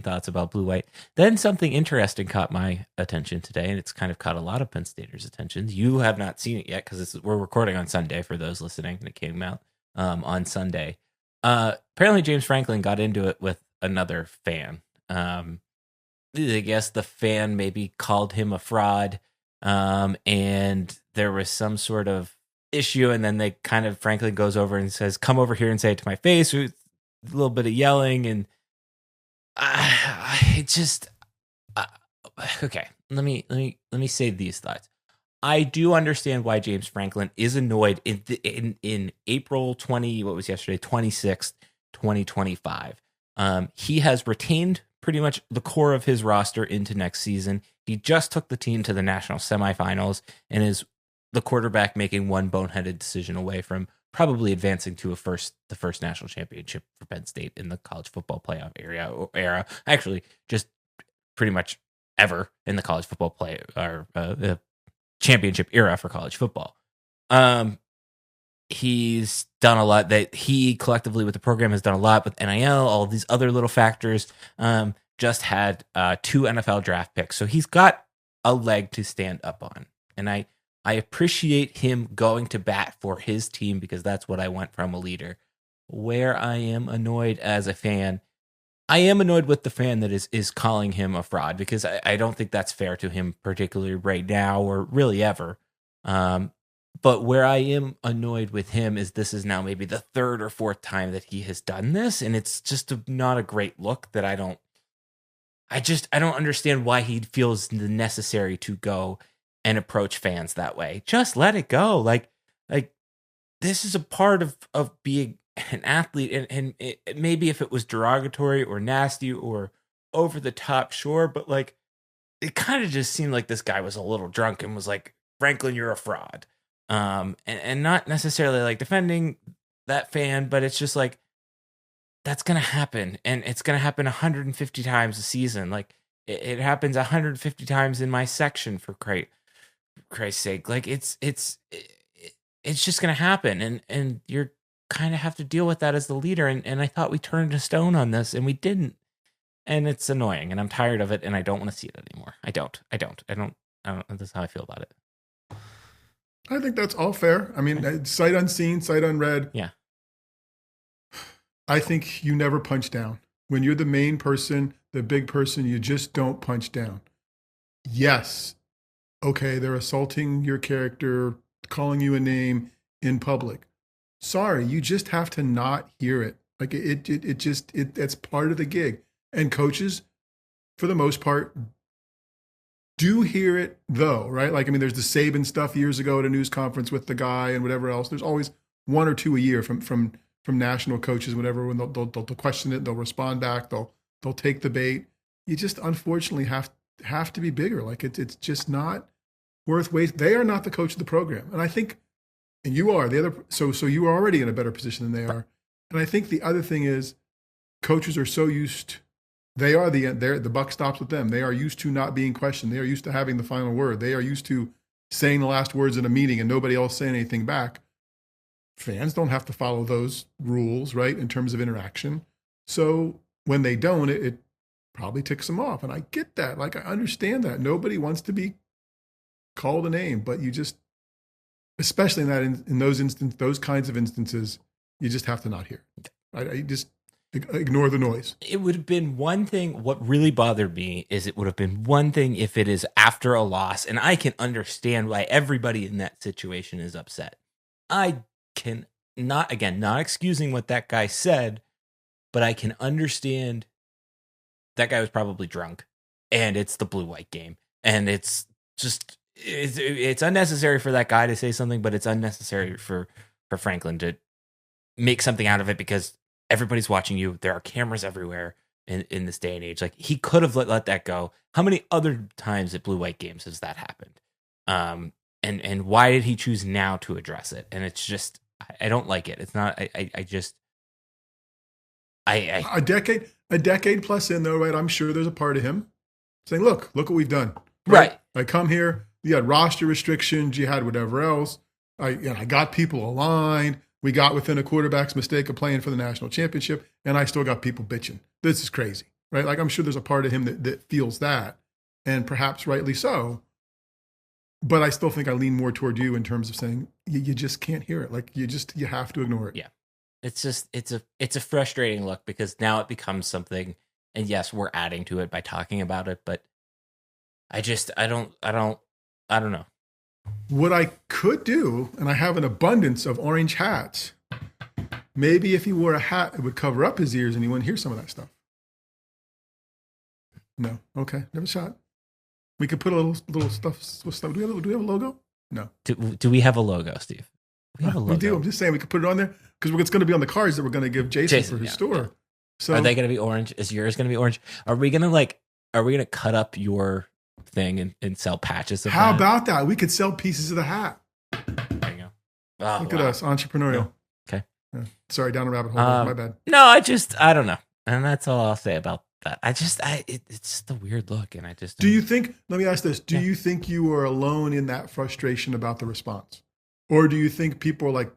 thoughts about blue-white. Then something interesting caught my attention today, and it's kind of caught a lot of Penn Staters' attention. You have not seen it yet because we're recording on Sunday for those listening, and it came out on Sunday. Apparently, James Franklin got into it with another fan. I guess the fan maybe called him a fraud, and there was some sort of issue, and then Franklin goes over and says, "Come over here and say it to my face." With a little bit of yelling and. Okay. Let me say these thoughts. I do understand why James Franklin is annoyed in April 26th, 2025. He has retained pretty much the core of his roster into next season. He just took the team to the national semifinals and is the quarterback making one boneheaded decision away from probably advancing to the first national championship for Penn State in the college football playoff era. Actually, just pretty much ever in the college football the championship era for college football. He's done a lot that he collectively with the program has done a lot with NIL, all of these other little factors. Just had 2 NFL draft picks. So he's got a leg to stand up on. And I appreciate him going to bat for his team because that's what I want from a leader. Where I am annoyed as a fan, I am annoyed with the fan that is calling him a fraud because I don't think that's fair to him, particularly right now or really ever. But where I am annoyed with him is this is now maybe the 3rd or 4th time that he has done this. And it's just not a great look that I don't understand why he feels the necessary to go and approach fans that way. Just let it go. Like this is a part of being an athlete. And maybe if it was derogatory or nasty or over the top, sure. But like, it kind of just seemed like this guy was a little drunk and was like, Franklin, you're a fraud. And not necessarily like defending that fan, but it's just like, that's going to happen. And it's going to happen 150 times a season. Like it happens 150 times in my section for Christ's sake. Like it's just going to happen. And you're kind of have to deal with that as the leader. And I thought we turned a stone on this and we didn't. And it's annoying and I'm tired of it and I don't want to see it anymore. I don't. That's how I feel about it. I think that's all fair. I mean, sight unseen, sight unread. Yeah. I think you never punch down. When you're the main person, the big person, you just don't punch down. Yes. Okay, they're assaulting your character, calling you a name in public. Sorry, you just have to not hear it. Like that's part of the gig. And coaches, for the most part, do hear it though, right? Like, I mean, there's the Saban stuff years ago at a news conference with the guy and whatever else. There's always 1 or 2 a year from national coaches, whatever, when they'll question it, they'll respond back, they'll take the bait. You just unfortunately have to be bigger. Like it's just not worth waiting. They are not the coach of the program. And I think, and you are the other, so you are already in a better position than they are. And I think the other thing is coaches are so used, the buck stops with them. They are used to not being questioned. They are used to having the final word. They are used to saying the last words in a meeting and nobody else saying anything back. Fans don't have to follow those rules, right, in terms of interaction. So when they don't, it probably ticks them off. And I get that. Like, I understand that. Nobody wants to be called a name, but you just, especially in those kinds of instances, you just have to not hear. Right? You just ignore the noise. It would have been one thing. What really bothered me is it would have been one thing if it is after a loss, and I can understand why everybody in that situation is upset. I can not excusing what that guy said, but I can understand that guy was probably drunk and it's the blue-white game. And it's just, it's unnecessary for that guy to say something, but it's unnecessary for Franklin to make something out of it because everybody's watching you. There are cameras everywhere in this day and age. Like, he could have let that go. How many other times at blue-white games has that happened? And why did he choose now to address it? And it's just, I don't like it. It's not, a decade plus in though, right? I'm sure there's a part of him saying, look what we've done. Right. I come here, you had roster restrictions, you had whatever else. I got people aligned. We got within a quarterback's mistake of playing for the national championship, and I still got people bitching. This is crazy, right? Like, I'm sure there's a part of him that feels that, and perhaps rightly so. But I still think I lean more toward you in terms of saying you just can't hear it. Like, you have to ignore it. Yeah. It's just, it's a frustrating look because now it becomes something, and yes, we're adding to it by talking about it, but I don't know. What I could do, and I have an abundance of orange hats, maybe if he wore a hat, it would cover up his ears and he wouldn't hear some of that stuff. No. Okay. Never shot. We could put a little stuff. Do we have a logo? No. Do we have a logo, Steve? We have a logo. We do. I'm just saying we could put it on there because it's going to be on the cards that we're going to give Jason for his store. So Are they going to be orange? Is yours going to be orange? Are we going to cut up your thing and sell patches of how that? about that? We could sell pieces of the hat. There you go. Oh, Look at us, entrepreneurial. Okay. Yeah. Sorry, down a rabbit hole. My bad. No, I don't know. And that's all I'll say about that. It's just a weird look. And I just, do you think, let me ask this. Do you think you are alone in that frustration about the response? Or do you think people are like,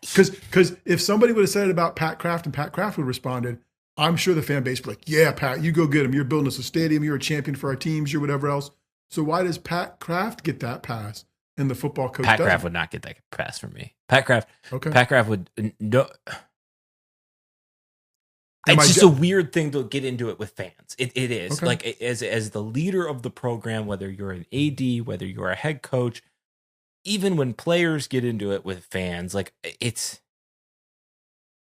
because if somebody would have said it about Pat Kraft and Pat Kraft would have responded, I'm sure the fan base would be like, yeah, Pat, you go get him. You're building us a stadium. You're a champion for our teams. You're whatever else. So why does Pat Kraft get that pass and the football coach Pat doesn't? Kraft would not get that pass from me. Pat Kraft would no. It's just a weird thing to get into it with fans. It is like as the leader of the program, whether you're an AD, whether you're a head coach, even when players get into it with fans, like it's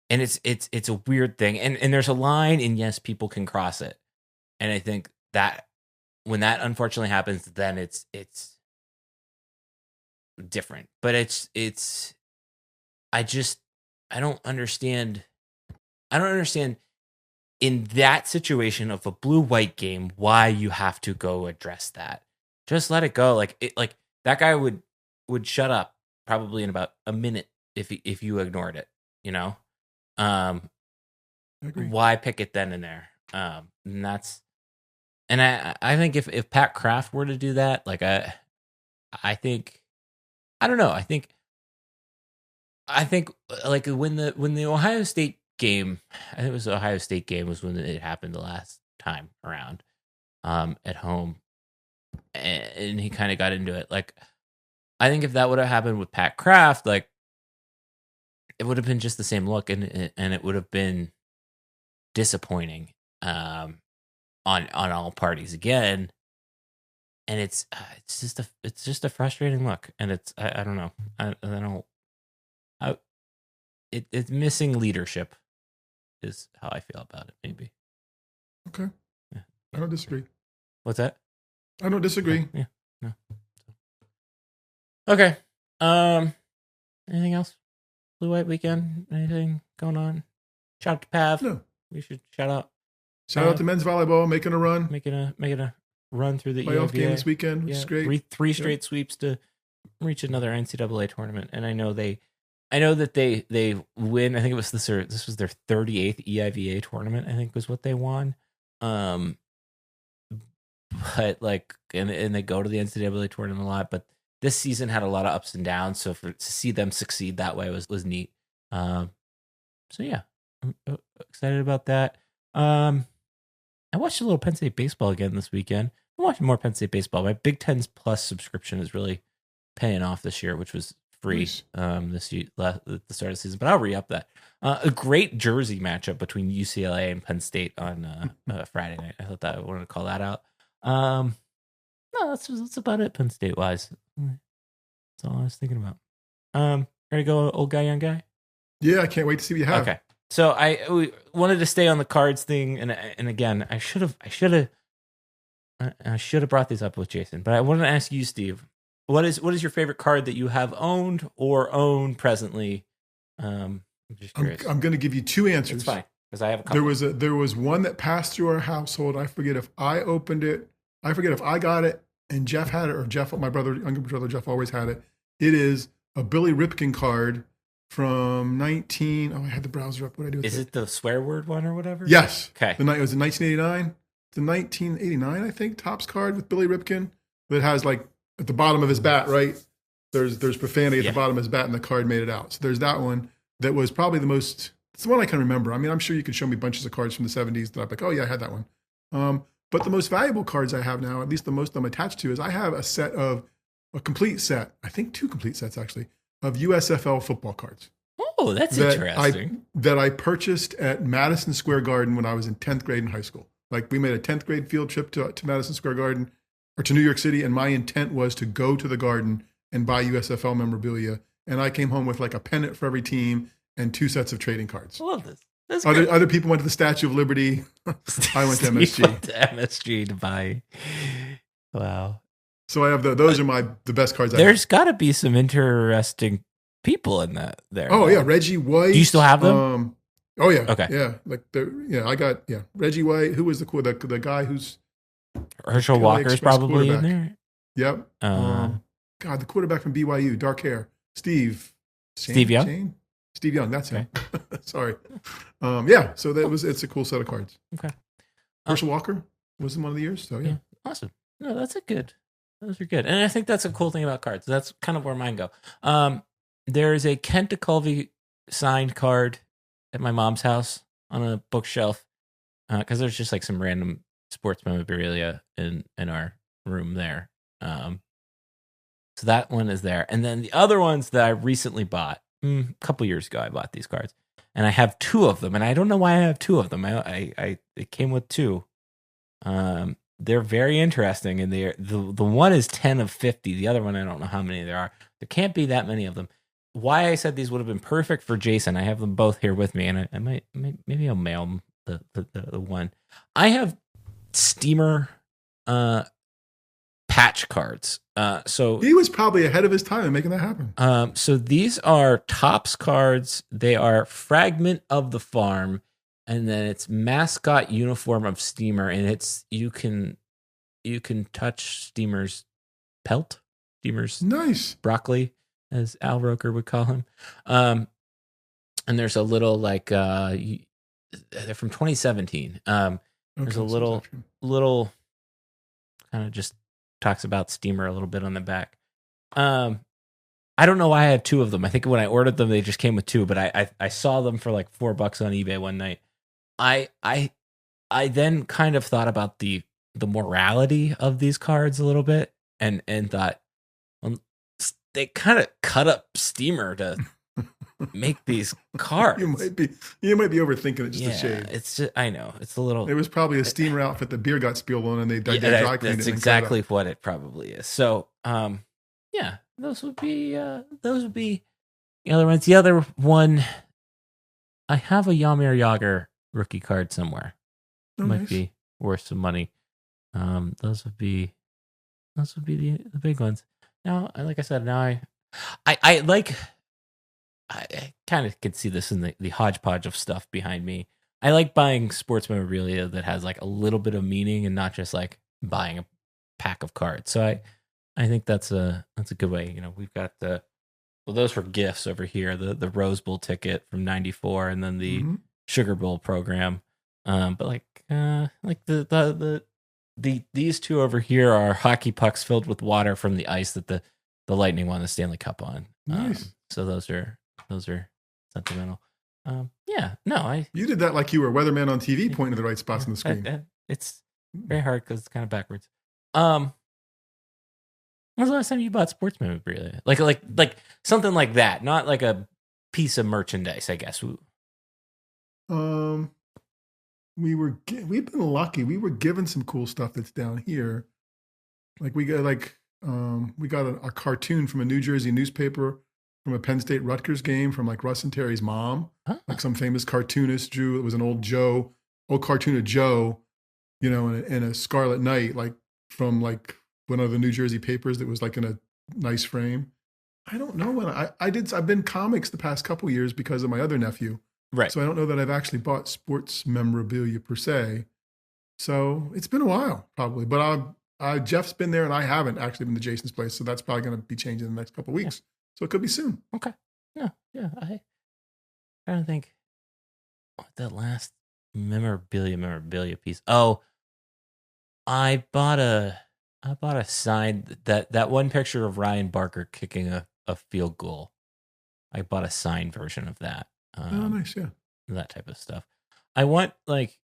a weird thing. And there's a line, and yes, people can cross it. And I think that when that unfortunately happens, then it's different. But I don't understand in that situation of a blue-white game why you have to go address that. Just let it go. Like that guy would shut up probably in about a minute if you ignored it, you know? I agree. Why pick it then and there? And I think if Pat Kraft were to do that, like I think I don't know. I think like when the Ohio State game, I think it was the Ohio State game was when it happened the last time around at home, and he kind of got into it. Like I think if that would have happened with Pat Kraft, like it would have been just the same look, and it would have been disappointing on all parties again. And it's just a frustrating look, and I don't know. It's missing leadership is how I feel about it. Maybe. Okay. Yeah. I don't disagree. What's that? I don't disagree. Yeah. No. Okay. Anything else? Blue White weekend? Anything going on? Shout out to Pav. No. We should shout out. Shout out to men's volleyball making a run. Making a run through the playoff EIVA. game this weekend, which is great. Three straight sweeps to reach another NCAA tournament, and I know that they win. I think this was their 38th EIVA tournament. I think was what they won. But like, and they go to the NCAA tournament a lot. But this season had a lot of ups and downs. So to see them succeed that way was neat. So yeah, I'm excited about that. I watched a little Penn State baseball again this weekend. I'm watching more Penn State baseball. My Big Ten Plus subscription is really paying off this year, which was free this year, at the start of the season. But I'll re-up that. A great Jersey matchup between UCLA and Penn State on Friday night. I thought that I wanted to call that out. No, that's about it Penn State wise. That's all I was thinking about. Ready to go old guy, young guy? Yeah, I can't wait to see what you have. Okay. So I wanted to stay on the cards thing, and again, I should have brought these up with Jason, but I wanted to ask you, Steve, what is your favorite card that you have owned or own presently? I'm just curious. I'm going to give you two answers. It's fine because I have a couple. There was one that passed through our household. I forget if I opened it. I forget if I got it and Jeff had it, or Jeff, my younger brother Jeff, always had it. It is a Billy Ripken card. From I had the browser up. What did I do? Is it the swear word one or whatever? Yes. Okay. It was in 1989. The 1989, I think, Topps card with Billy Ripken that has like at the bottom of his bat, right? There's profanity at the bottom of his bat, and the card made it out. So there's that one that was probably the most. It's the one I can remember. I mean, I'm sure you could show me bunches of cards from the 70s that I'm like, oh yeah, I had that one. But the most valuable cards I have now, at least the most I'm attached to, is I have a complete set. I think 2 complete sets actually. Of USFL football cards. Oh, that's interesting. That I purchased at Madison Square Garden when I was in 10th grade in high school. Like we made a 10th grade field trip to Madison Square Garden or to New York City. And my intent was to go to the garden and buy USFL memorabilia. And I came home with like a pennant for every team and 2 sets of trading cards. I love this. That's other people went to the Statue of Liberty. I went to MSG. Went to MSG to buy. Wow. So I have those are the best cards. There's got to be some interesting people in that there. Oh yeah, Reggie White. Do you still have them? Oh yeah, Okay. yeah. Like I got Reggie White. Who was the guy who's Herschel LA Walker's Express probably in quarterback? there. Yep. God, the quarterback from BYU, dark hair, Steve Steve Young. Shane? Steve Young. That's him. Okay. Sorry. Yeah. So it's a cool set of cards. Okay. Herschel Walker was in one of the years. So yeah. Awesome. No, those are good. And I think that's a cool thing about cards. That's kind of where mine go. There's a Kent DeCulvey signed card at my mom's house on a bookshelf because there's just like some random sports memorabilia in our room there. So that one is there. And then the other ones that I recently bought, a couple years ago, I bought these cards. And I have two of them. And I don't know why I have two of them. It came with two. They're very interesting. And the one is 10 of 50. The other one, I don't know how many there are. There can't be that many of them. Why I said these would have been perfect for Jason. I have them both here with me. And maybe I'll mail them the one. I have Steamer patch cards. So he was probably ahead of his time in making that happen. So these are Topps cards. They are Fragment of the Farm, and then it's mascot uniform of Steamer, and it's you can touch Steamer's pelt, Steamer's nice broccoli, as Al Roker would call him. And there's a little like they're from 2017. There's a little kind of just talks about Steamer a little bit on the back. I don't know why I have two of them. I think when I ordered them, they just came with two, but I saw them for like $4 on eBay one night. I then kind of thought about the morality of these cards a little bit and thought, well, they kind of cut up Steamer to make these cards. You might be overthinking it just a shade. It's just, I know it's a little. It was probably a Steamer outfit the beer got spilled on, and they dry cleaned it. That's exactly what it probably is. So, yeah, those would be the other ones. The other one, I have a Jaromir Jagr rookie card somewhere. Might be worth some money. Those would be the big ones. Now, like I said, I kind of can see this in the hodgepodge of stuff behind me. I like buying sports memorabilia that has like a little bit of meaning and not just like buying a pack of cards. So I think that's a good way. We've got those for gifts over here, the Rose Bowl ticket from '94, and then the Sugar Bowl program. But these two over here are hockey pucks filled with water from the ice that the Lightning won the Stanley Cup on. Nice. So those are sentimental. You did that like you were a weatherman on TV, pointing to the right spots on the screen. It's very hard because it's kind of backwards. When was the last time you bought sports memorabilia? Like something like that, not like a piece of merchandise, I guess. We've been lucky. We were given some cool stuff that's down here. Like we got a cartoon from a New Jersey newspaper from a Penn State Rutgers game from like Russ and Terry's mom. Huh? Like some famous cartoonist drew. It was an old cartoon of Joe, in a Scarlet Knight, like from like one of the New Jersey papers that was like in a nice frame. I don't know when I've been comics the past couple years because of my other nephew. Right. So I don't know that I've actually bought sports memorabilia per se. So it's been a while probably, but Jeff's been there and I haven't actually been to Jason's place. So that's probably going to be changing in the next couple of weeks. Yeah. So it could be soon. Okay. Yeah. I trying to think what that last memorabilia piece. Oh, I bought a sign that one picture of Ryan Barker kicking a field goal. I bought a signed version of that. Nice, yeah. That type of stuff. I want like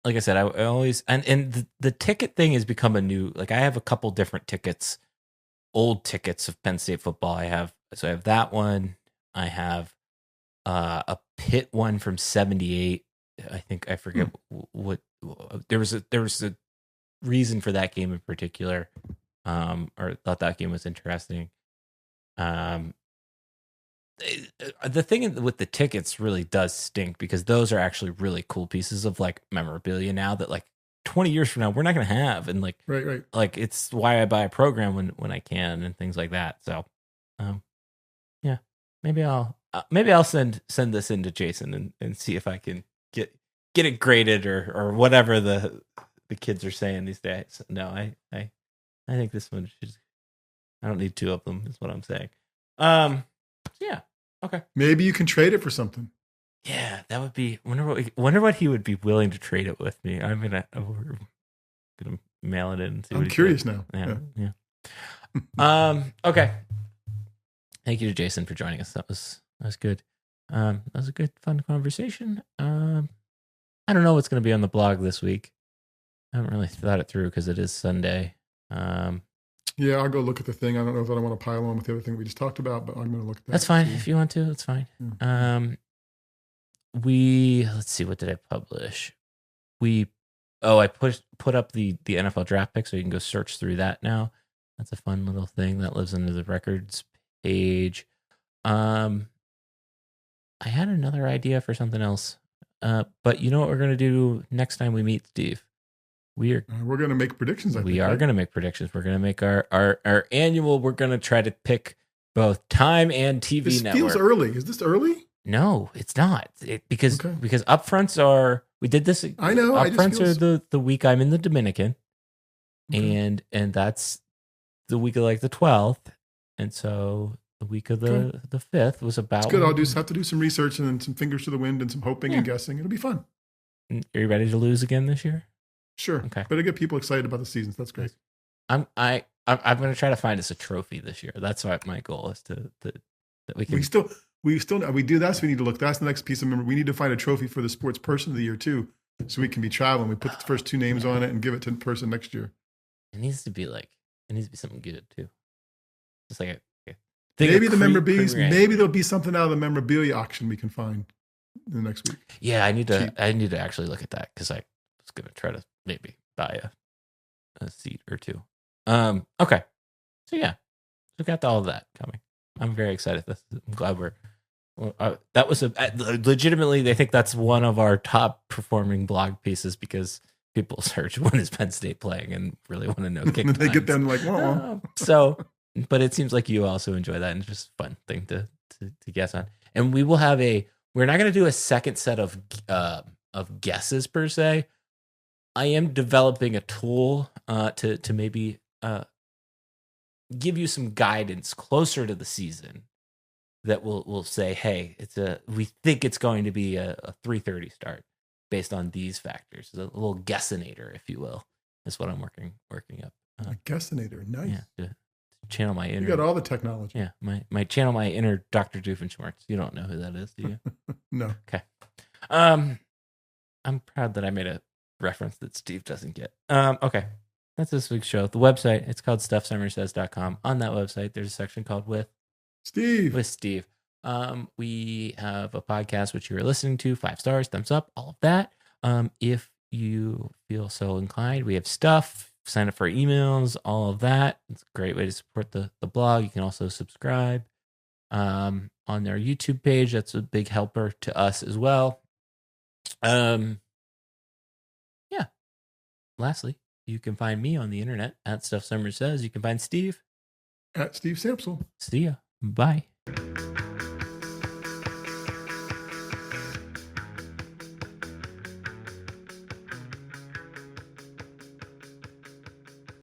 I said, I always and the ticket thing has become a new. Like I have a couple different tickets, old tickets of Penn State football. I have that one. I have a Pitt one from '78. I forget what there was a reason for that game in particular, or thought that game was interesting. The thing with the tickets really does stink because those are actually really cool pieces of like memorabilia now that like 20 years from now we're not going to have, and like right like it's why I buy a program when I can and things like that. So maybe I'll maybe I'll send this in to Jason and see if I can get it graded or whatever the kids are saying these days. No, I think this one should. I don't need two of them. Is what I'm saying. Yeah. Okay. Maybe you can trade it for something. Yeah, that would be. Wonder what he would be willing to trade it with me. I'm gonna mail it in. And see I'm curious now. Yeah. Okay. Thank you to Jason for joining us. That was good. That was a good, fun conversation. I don't know what's going to be on the blog this week. I haven't really thought it through because it is Sunday. Yeah, I'll go look at the thing. I don't know if I want to pile on with the other thing we just talked about, but I'm going to look at that. That's fine. If you want to, that's fine. Yeah. Let's see, what did I publish? I put up the NFL draft pick, so you can go search through that now. That's a fun little thing that lives under the records page. I had another idea for something else. But you know what we're going to do next time we meet, Steve? We're going to make predictions. We are going to make predictions. We're going to make our annual. We're going to try to pick both time and TV this network. Feels early. Is this early? No, it's not. Because upfronts are. We did this. I know. Upfronts are the week I'm in the Dominican, and that's the week of like the 12th, and so the week of the 5th was about. It's good. I'll have to do some research and then some fingers to the wind and some hoping and guessing. It'll be fun. Are you ready to lose again this year? Sure. Okay. But I get people excited about the seasons. That's great. I'm going to try to find us a trophy this year. That's what my goal is that we can. We do that. So we need to look. That's the next piece of memory. We need to find a trophy for the sports person of the year too, so we can be traveling. We put the first two names on it and give it to the person next year. It needs to be something good too. Just like maybe the memorabilia. Maybe there'll be something out of the memorabilia auction we can find in the next week. Yeah, I need to actually look at that because I was going to try to maybe buy a seat or two. Okay. So yeah, we've got all of that coming. I'm very excited. I'm glad that was legitimately, they think that's one of our top performing blog pieces because people search when is Penn State playing and really want to know kick they get them like, whoa. So, but it seems like you also enjoy that and it's just a fun thing to guess on. And we will have we're not going to do a second set of guesses per se. I am developing a tool to maybe give you some guidance closer to the season that will say, hey, we think it's going to be a 3:30 start based on these factors. A little guessinator, if you will, is what I'm working up. A guessinator, nice. Yeah, to channel my inner. You got all the technology. Yeah, my channel my inner Dr. Doofenshmirtz. You don't know who that is, do you? No. Okay. I'm proud that I made a reference that Steve doesn't get. Okay. That's this week's show. The website, it's called StuffSummerSays.com. On that website, there's a section called With Steve. We have a podcast which you are listening to, 5 stars, thumbs up, all of that. If you feel so inclined, we have stuff. Sign up for emails, all of that. It's a great way to support the blog. You can also subscribe on their YouTube page. That's a big helper to us as well. Yeah. Lastly, you can find me on the internet at Stuff Summer Says. You can find Steve at Steve Sampsell. See ya. Bye.